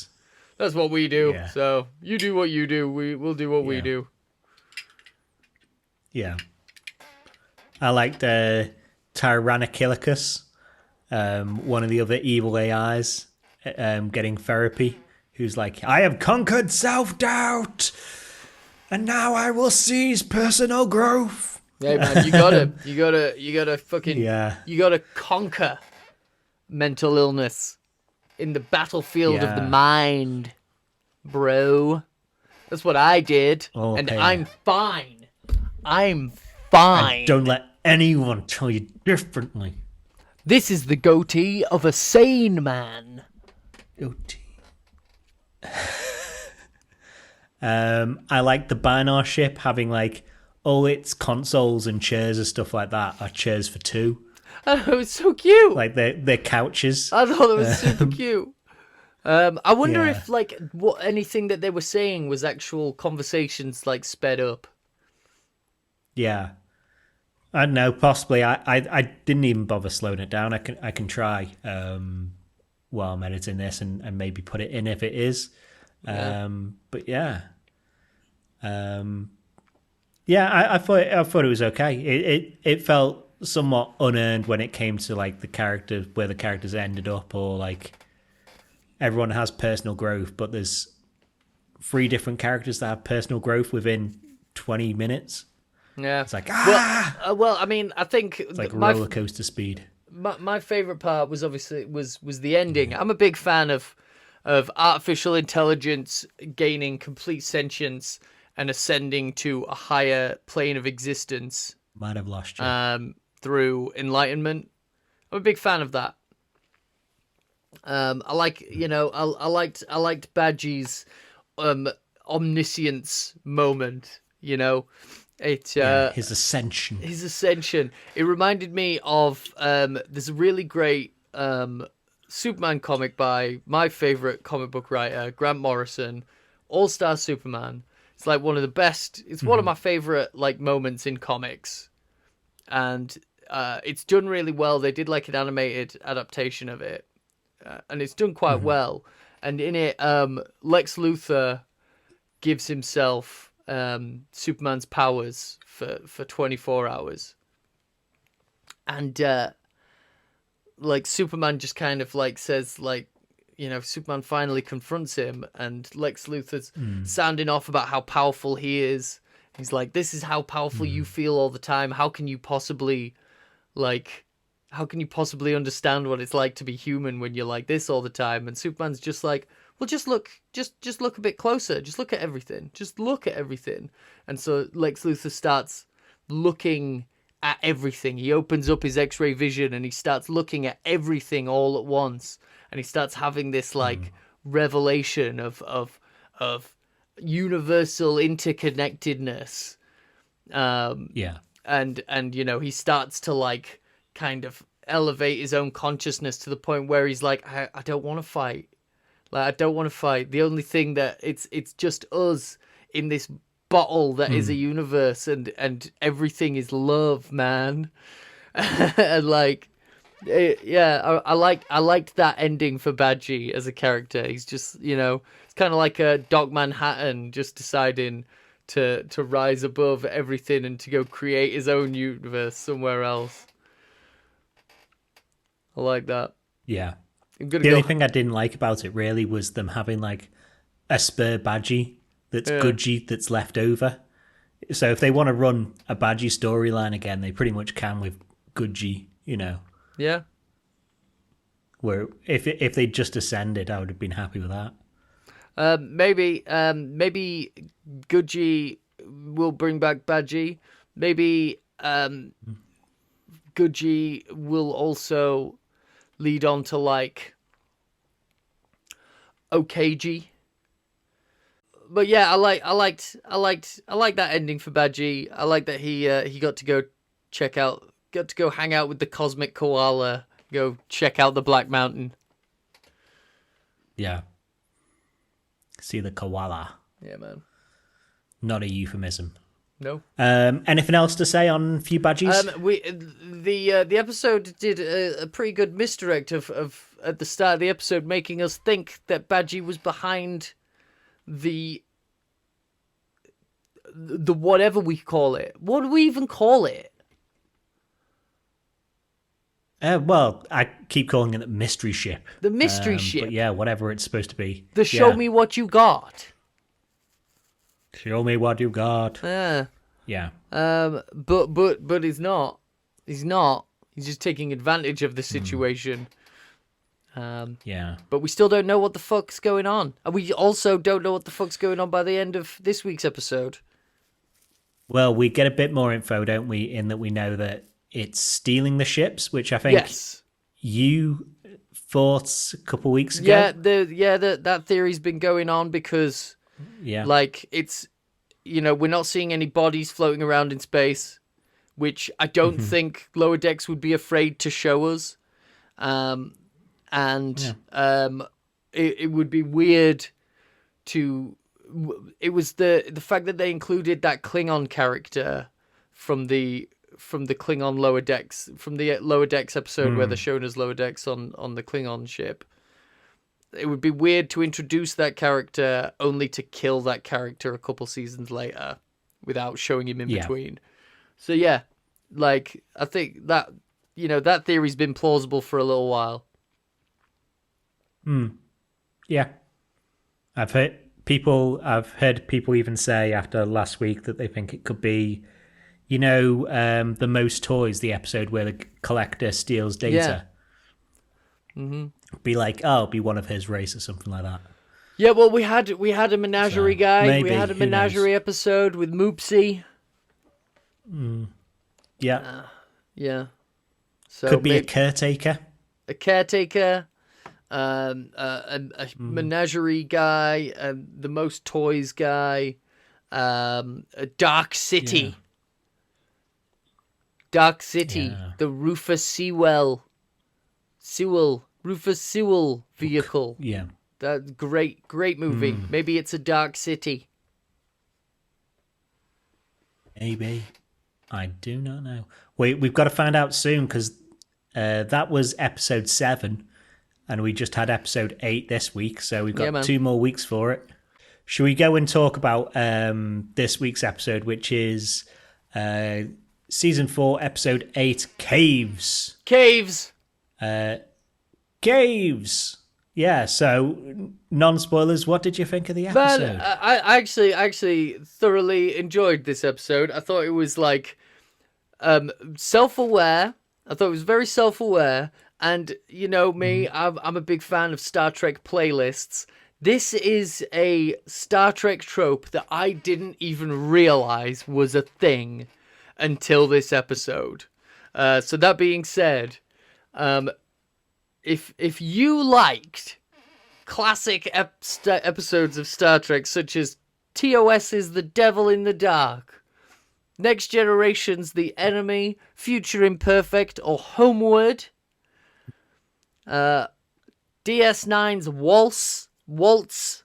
That's what we do. Yeah. So you do what you do. We'll do what we do. Yeah. I liked Tyrannokilicus, one of the other evil AIs, getting therapy, who's like, I have conquered self-doubt, and now I will seize personal growth. Hey man, you gotta fucking, you gotta conquer mental illness in the battlefield of the mind, bro. That's what I did, and I'm fine. I'm fine. And don't let anyone tell you differently. This is the goatee of a sane man. Goatee. I like the Binar ship having like all its consoles and chairs and stuff like that are chairs for two. I know, it's so cute. Like they're couches. I thought it was super cute. I wonder if like anything that they were saying was actual conversations like sped up. Yeah. I don't know, possibly. I didn't even bother slowing it down. I can try while I'm editing this and maybe put it in if it is. But yeah. I thought it was okay. It felt somewhat unearned when it came to like the characters, where the characters ended up, or like everyone has personal growth, but there's 3 different characters that have personal growth within 20 minutes. Yeah, it's like well, I mean, I think it's like roller coaster speed. My favorite part was obviously was the ending. I'm a big fan of artificial intelligence gaining complete sentience and ascending to a higher plane of existence. Might have lost you. Through enlightenment. I'm a big fan of that. I liked Badgeys' omniscience moment. You know. His ascension. It reminded me of there's a really great Superman comic by my favorite comic book writer, Grant Morrison, All-Star Superman. It's like one of the best. It's one of my favorite like moments in comics, and it's done really well. They did like an animated adaptation of it, and it's done quite well. And in it, Lex Luthor gives himself Superman's powers for 24 hours, and like Superman just kind of like says, like, you know, Superman finally confronts him, and Lex Luthor's sounding off about how powerful he is. He's like, this is how powerful you feel all the time. How can you possibly understand what it's like to be human when you're like this all the time? And Superman's just like, well, just look a bit closer. Just look at everything. Just look at everything. And so Lex Luthor starts looking at everything. He opens up his X-ray vision and he starts looking at everything all at once. And he starts having this like revelation of universal interconnectedness. And you know, he starts to like kind of elevate his own consciousness to the point where he's like, I don't want to fight. Like, I don't want to fight. The only thing that it's just us in this bottle that is a universe, and everything is love, man. And like, I liked that ending for Badgey as a character. He's just, you know, it's kind of like a Doc Manhattan just deciding to rise above everything and to go create his own universe somewhere else. I like that. Yeah. The only thing I didn't like about it really was them having like a spare Badgey that's Gudgy that's left over. So if they want to run a Badgey storyline again, they pretty much can with Gudgy, you know. Yeah. Where if they just ascended, I would have been happy with that. Maybe Gudgy will bring back Badgey, maybe Guji will also lead on to like OKG. But yeah, I like that ending for Badgie. I like that he got to go hang out with the cosmic koala, go check out the Black Mountain. Yeah. See the koala. Yeah, man. Not a euphemism. No. Anything else to say on Few Badgies? The episode did a pretty good misdirect of at the start of the episode, making us think that Badgie was behind the whatever we call it. What do we even call it? Well, I keep calling it the mystery ship. The mystery ship. But yeah, whatever it's supposed to be. The show me what you got. Show me what you got. Yeah. Yeah. But he's not. He's not. He's just taking advantage of the situation. Yeah. But we still don't know what the fuck's going on. And we also don't know what the fuck's going on by the end of this week's episode. Well, we get a bit more info, don't we? In that we know that it's stealing the ships, which I think you thought a couple of weeks ago. That theory's been going on because like it's, we're not seeing any bodies floating around in space, which I don't think Lower Decks would be afraid to show us. It would be weird to. It was the fact that they included that Klingon character from the Klingon Lower Decks, from the Lower Decks episode where they're shown as Lower Decks on the Klingon ship. It would be weird to introduce that character only to kill that character a couple seasons later without showing him in between. So yeah, like I think that that theory's been plausible for a little while. Yeah. I've heard people even say after last week that they think it could be, the Most Toys, the episode where the collector steals data. Yeah. Be like, it'll be one of his race or something like that. Yeah, well, we had a menagerie guy. Maybe, we had a menagerie episode with Moopsy. Yeah. Yeah. So could be a caretaker. A caretaker. A menagerie guy, the Most Toys guy, a Dark City. Dark City, the Rufus Sewell vehicle. Yeah. That's great movie. Maybe it's a Dark City. Maybe. I do not know. We've got to find out soon because that was episode 7. And we just had episode 8 this week, so we've got 2 more weeks for it. Should we go and talk about this week's episode, which is season 4, episode 8, Caves. Caves. Caves. Yeah. So, non-spoilers. What did you think of the episode? Man, I actually thoroughly enjoyed this episode. I thought it was like self-aware. I thought it was very self-aware. And you know me, I'm a big fan of Star Trek playlists. This is a Star Trek trope that I didn't even realize was a thing until this episode. So that being said, if you liked classic episodes of Star Trek, such as TOS's The Devil in the Dark, Next Generation's The Enemy, Future Imperfect, or Homeward, DS9's Waltz,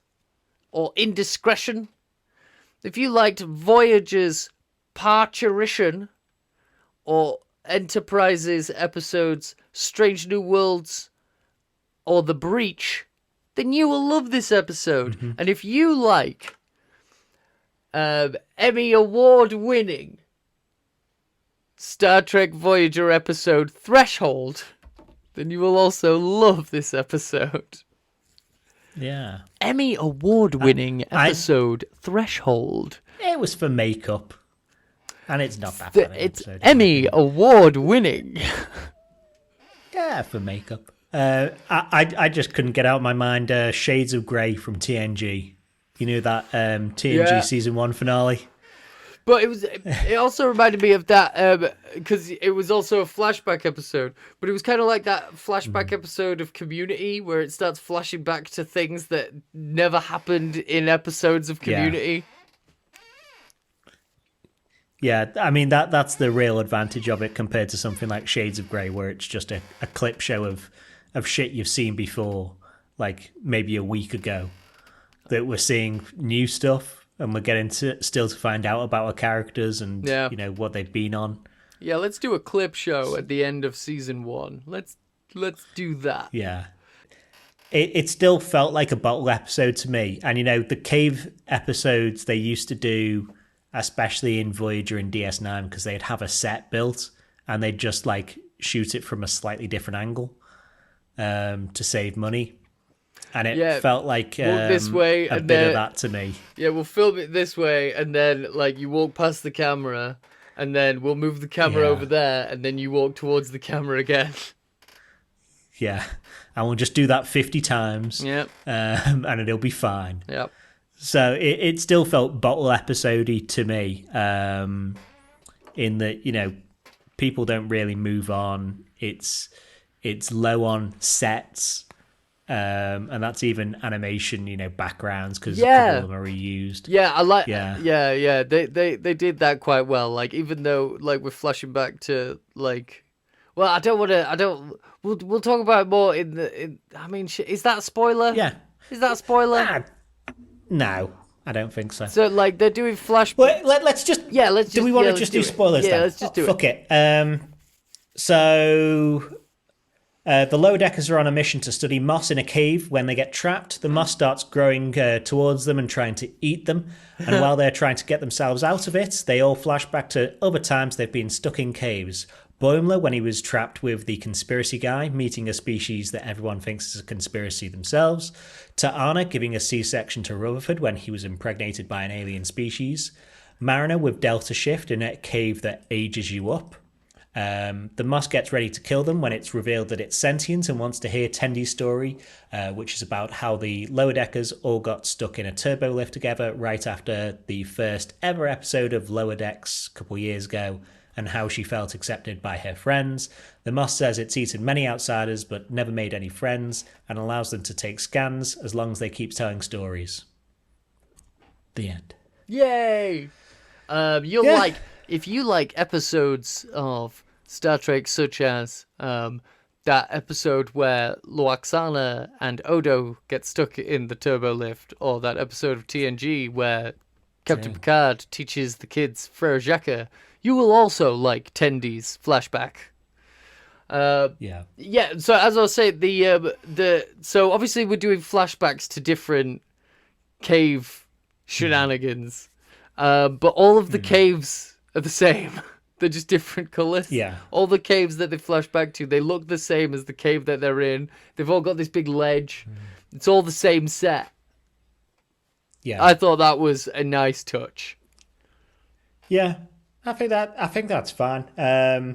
or Indiscretion. If you liked Voyager's Parturition, or Enterprise's episodes Strange New Worlds, or The Breach, then you will love this episode. And if you like Emmy Award-winning Star Trek Voyager episode Threshold, then you will also love this episode. Yeah. Emmy Award-winning episode Threshold. It was for makeup. And it's not that bad. It's Emmy Award-winning. Yeah, for makeup. I just couldn't get out of my mind Shades of Grey from TNG. You know that TNG season 1 finale? But it also reminded me of that because it was also a flashback episode. But it was kind of like that flashback episode of Community where it starts flashing back to things that never happened in episodes of Community. Yeah, I mean that's the real advantage of it compared to something like Shades of Grey, where it's just a clip show of shit you've seen before, like maybe a week ago. That we're seeing new stuff. And we're getting still to find out about our characters and what they've been on. Yeah, let's do a clip show at the end of season 1. Let's do that. Yeah. It still felt like a bottle episode to me. And the cave episodes they used to do, especially in Voyager and DS9, because they'd have a set built and they'd just like shoot it from a slightly different angle to save money. And it felt like this way a and bit then, of that to me. Yeah, we'll film it this way, and then like you walk past the camera, and then we'll move the camera over there, and then you walk towards the camera again. Yeah, and we'll just do that 50 times. Yep. And it'll be fine. Yep. So it still felt bottle episode-y to me, in that people don't really move on. It's low on sets. And that's even animation, backgrounds, because a couple of them are reused. Yeah, I like. Yeah. They did that quite well. Like, even though like we're flashing back to like, well, I don't want to. We'll talk about it more I mean, is that a spoiler? Yeah. Is that a spoiler? No, I don't think so. So like they're doing flashbacks. Well, let's just. Yeah, let's. Do we want to just do spoilers? Yeah, then? let's just do Fuck it. So. The Lower Deckers are on a mission to study moss in a cave. When they get trapped, the moss starts growing towards them and trying to eat them. And while they're trying to get themselves out of it, they all flash back to other times they've been stuck in caves. Boimler, when he was trapped with the conspiracy guy, meeting a species that everyone thinks is a conspiracy themselves. Ta'ana giving a C-section to Rutherford when he was impregnated by an alien species. Mariner with Delta Shift in a cave that ages you up. The moss gets ready to kill them when it's revealed that it's sentient and wants to hear Tendy's story, which is about how the Lower Deckers all got stuck in a turbo lift together right after the first ever episode of Lower Decks a couple years ago, and how she felt accepted by her friends. The moss says it's eaten many outsiders but never made any friends, and allows them to take scans as long as they keep telling stories. The end. Yay! If you like episodes of Star Trek such as that episode where Loaxana and Odo get stuck in the turbo lift, or that episode of TNG where Captain Picard teaches the kids Frere Jacques, you will also like Tendy's flashback. Yeah. So as I was saying, so obviously we're doing flashbacks to different cave shenanigans, but all of the caves are the same. They're just different colours. Yeah. All the caves that they flash back to, they look the same as the cave that they're in. They've all got this big ledge. It's all the same set. Yeah. I thought that was a nice touch. Yeah. I think that's fine. I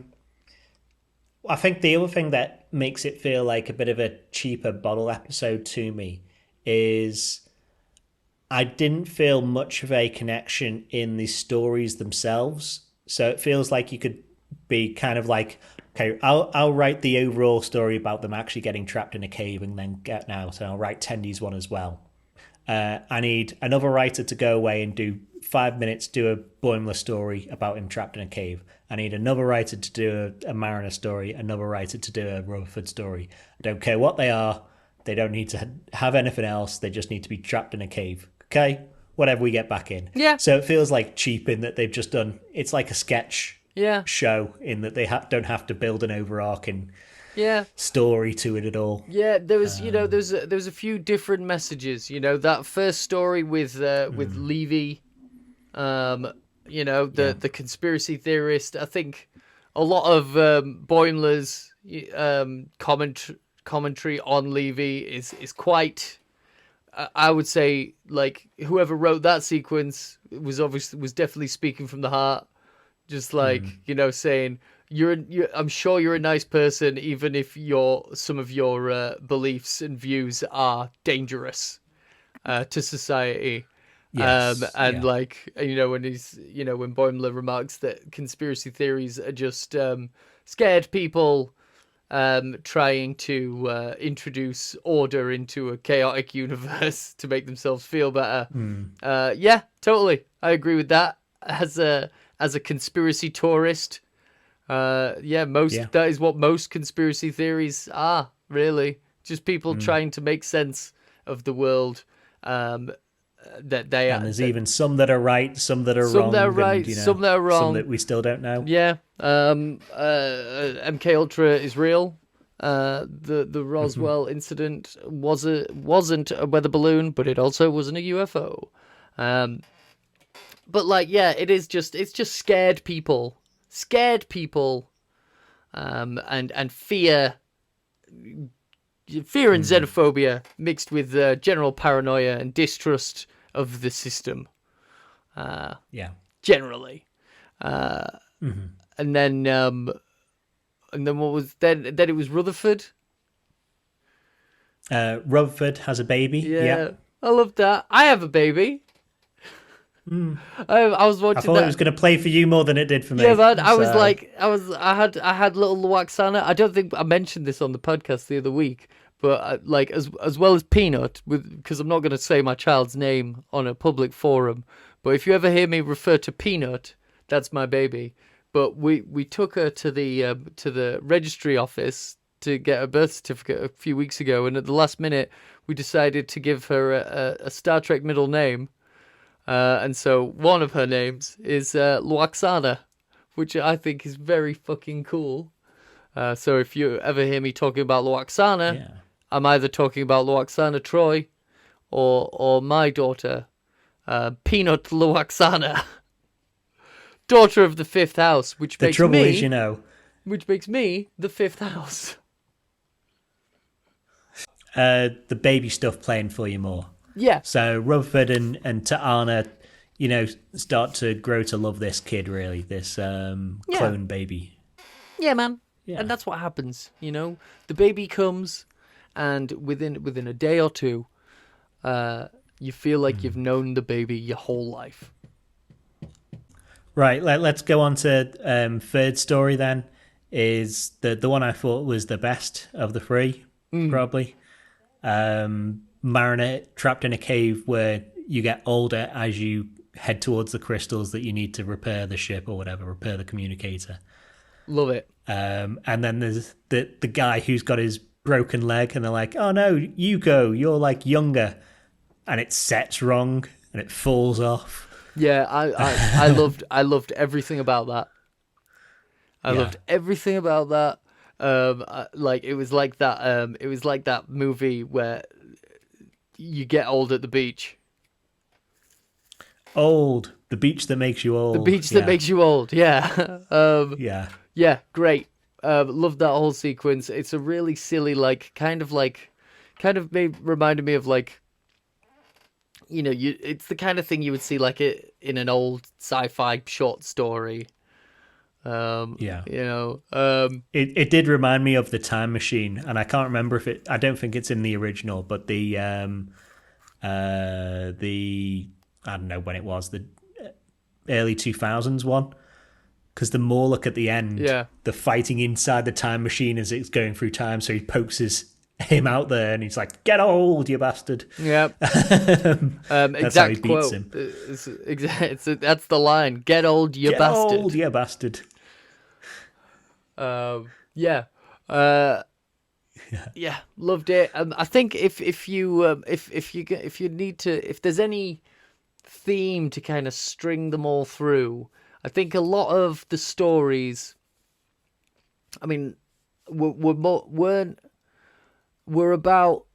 think the other thing that makes it feel like a bit of a cheaper bottle episode to me is I didn't feel much of a connection in the stories themselves. So it feels like you could be kind of like, okay, I'll write the overall story about them actually getting trapped in a cave and then getting out, and I'll write Tendy's one as well. I need another writer to go away and do 5 minutes, do a Boimler story about him trapped in a cave. I need another writer to do a Mariner story, another writer to do a Rutherford story. I don't care what they are. They don't need to have anything else. They just need to be trapped in a cave. Okay? Whatever we get back in. Yeah. So it feels like cheap in that they've just done, it's like a sketch show in that they don't have to build an overarching story to it at all. Yeah, there was, there's a few different messages. That first story with Levy, the conspiracy theorist. I think a lot of Boimler's commentary on Levy is quite. I would say, like, whoever wrote that sequence was definitely speaking from the heart. Just like, saying, I'm sure you're a nice person, even if some of your beliefs and views are dangerous to society. Yes. And Yeah. like, when when Boimler remarks that conspiracy theories are just scared people trying to introduce order into a chaotic universe to make themselves feel better. Yeah, totally. I agree with that. As a conspiracy tourist, Yeah. that is what most conspiracy theories are, really. Just people trying to make sense of the world. That they And there's even some that are right, some that are some that are wrong, right, and some that are some wrong. that we still don't know. Yeah. MK Ultra is real. The Roswell incident wasn't a weather balloon, but it also wasn't a UFO. But like, yeah, it's just scared people, and fear and xenophobia mixed with general paranoia and distrust of the system. Yeah. Generally. And then what was then it was Rutherford. Rutherford has a baby. Yeah, I love that. I have a baby. I was I watching thought that. it was going to play for you more than it did for me. Yeah, man. I was so- like, I had little Waxana. I don't think I mentioned this on the podcast the other week, but like as well as Peanut, because I'm not going to say my child's name on a public forum. But if you ever hear me refer to Peanut, that's my baby. But we took her to the registry office to get a birth certificate a few weeks ago, and at the last minute we decided to give her a Star Trek middle name. And so one of her names is Luoxana, which I think is very fucking cool. So if you ever hear me talking about Luoxana, yeah. I'm either talking about Luoxana Troy or my daughter, Peanut Luoxana, daughter of the fifth house, which The makes trouble me, is, which makes me the fifth house. the baby stuff playing for you more. Yeah, So Rutherford and Ta'ana, start to grow to love this kid, really, this clone baby. yeah, man. Yeah. And that's what happens. The baby comes, and within a day or two, you feel like you've known the baby your whole life. Right, let's go on to third story then. Is the one I thought was the best of the three, probably. Mariner trapped in a cave where you get older as you head towards the crystals that you need to repair the ship or whatever, repair the communicator. Love it. And then there's the guy who's got his broken leg, and they're like, "Oh no, you go, you're like younger," and it sets wrong and it falls off. Yeah, I loved everything about that. I loved everything about that. It was like that. It was like that movie where you get old at the beach. Old, the beach that makes you old. The beach that makes you old. Yeah. Yeah. Yeah. Great. Loved that whole sequence. It's a really silly, reminded me of it's the kind of thing you would see in an old sci-fi short story. Yeah. It It did remind me of the Time Machine, and I can't remember I don't think it's in the original, but the I don't know when it was, the early 2000s one, because the Morlock at the end, the fighting inside the time machine as it's going through time, so he pokes him out there and he's like, "Get old, you bastard." Yep. That's exact how he quote. beats him. That's the line. Get old, you Get bastard. old, you bastard. Yeah. Yeah, loved it. I think if there's any theme to kind of string them all through, I think a lot of the stories, I mean, were about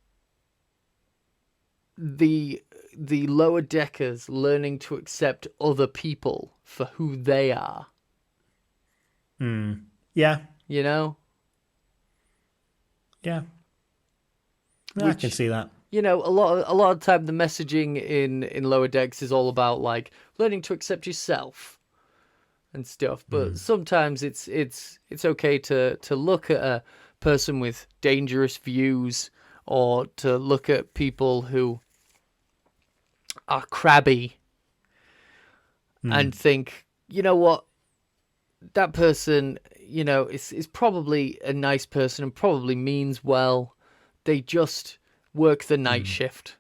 the lower deckers learning to accept other people for who they are. Yeah. You know? Yeah. I can see that. A lot of time the messaging in Lower Decks is all about learning to accept yourself and stuff. But sometimes it's okay to look at a person with dangerous views, or to look at people who are crabby and think, you know what, that person, you know, is probably a nice person and probably means well. They just work the night shift,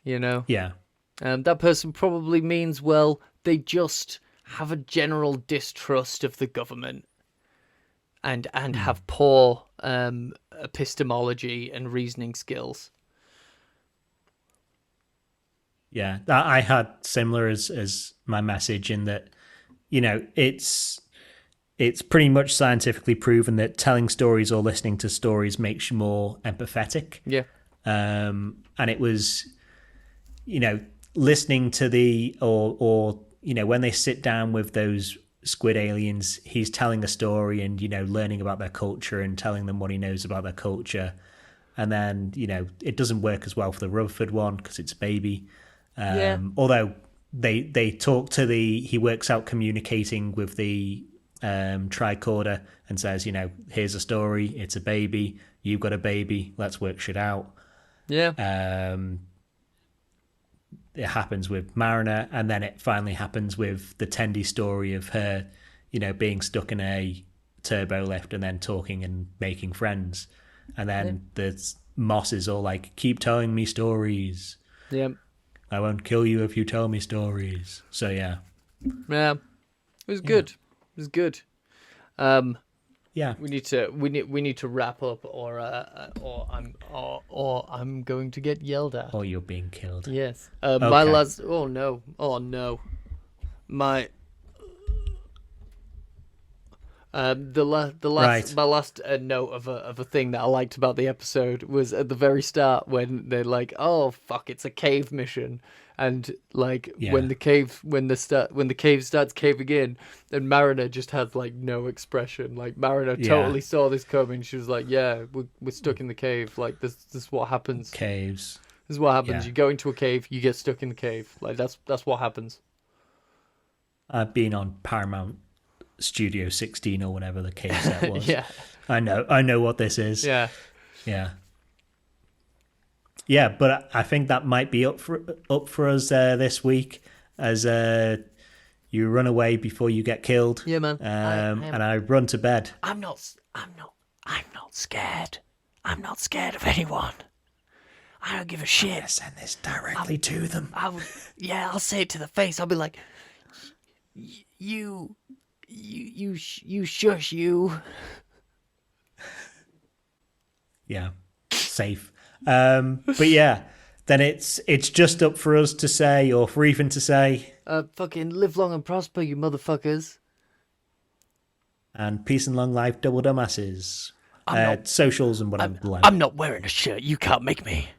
you know? Yeah. That person probably means well. They just have a general distrust of the government and have poor epistemology and reasoning skills. Yeah, I had similar as my message in that, you know, it's pretty much scientifically proven that telling stories or listening to stories makes you more empathetic. Yeah. And it was, you know, listening to or you know, when they sit down with those squid aliens, he's telling a story and, you know, learning about their culture and telling them what he knows about their culture. And then, you know, it doesn't work as well for the Rutherford one because it's a baby. Although they talk to he works out communicating with the tricorder and says, you know, here's a story, it's a baby, you've got a baby, let's work shit out. Yeah. It happens with Mariner, and then it finally happens with the Tendi story of her, you know, being stuck in a turbo lift and then talking and making friends. And then the Moss is all like, keep telling me stories. Yeah. I won't kill you if you tell me stories. So yeah. Yeah. It was good. It was good. Yeah. We need to wrap up, or I'm going to get yelled at. Or you're being killed. Yes. Okay. My last. Oh no. My. Right. My last note of a thing that I liked about the episode was at the very start when they're like, oh fuck, it's a cave mission. And like when the cave starts caving in, and Mariner just has like no expression. Like Mariner totally saw this coming. She was like, "Yeah, we're stuck in the cave. Like this is what happens. Caves. This is what happens. Yeah. You go into a cave, you get stuck in the cave. Like that's what happens." I've been on Paramount Studio 16 or whatever the cave set was. Yeah, I know what this is. yeah. Yeah, but I think that might be up for us this week as you run away before you get killed. Yeah, man. And I run to bed. I'm not scared. I'm not scared of anyone. I don't give a shit. I'm gonna send this directly to them. I'll say it to the face. I'll be like, you shush you. Yeah, safe. But yeah, then it's just up for us to say, or for Ethan to say, fucking live long and prosper, you motherfuckers. And peace and long life, double dumbasses. Socials and what I'm I'm not wearing a shirt. You can't make me.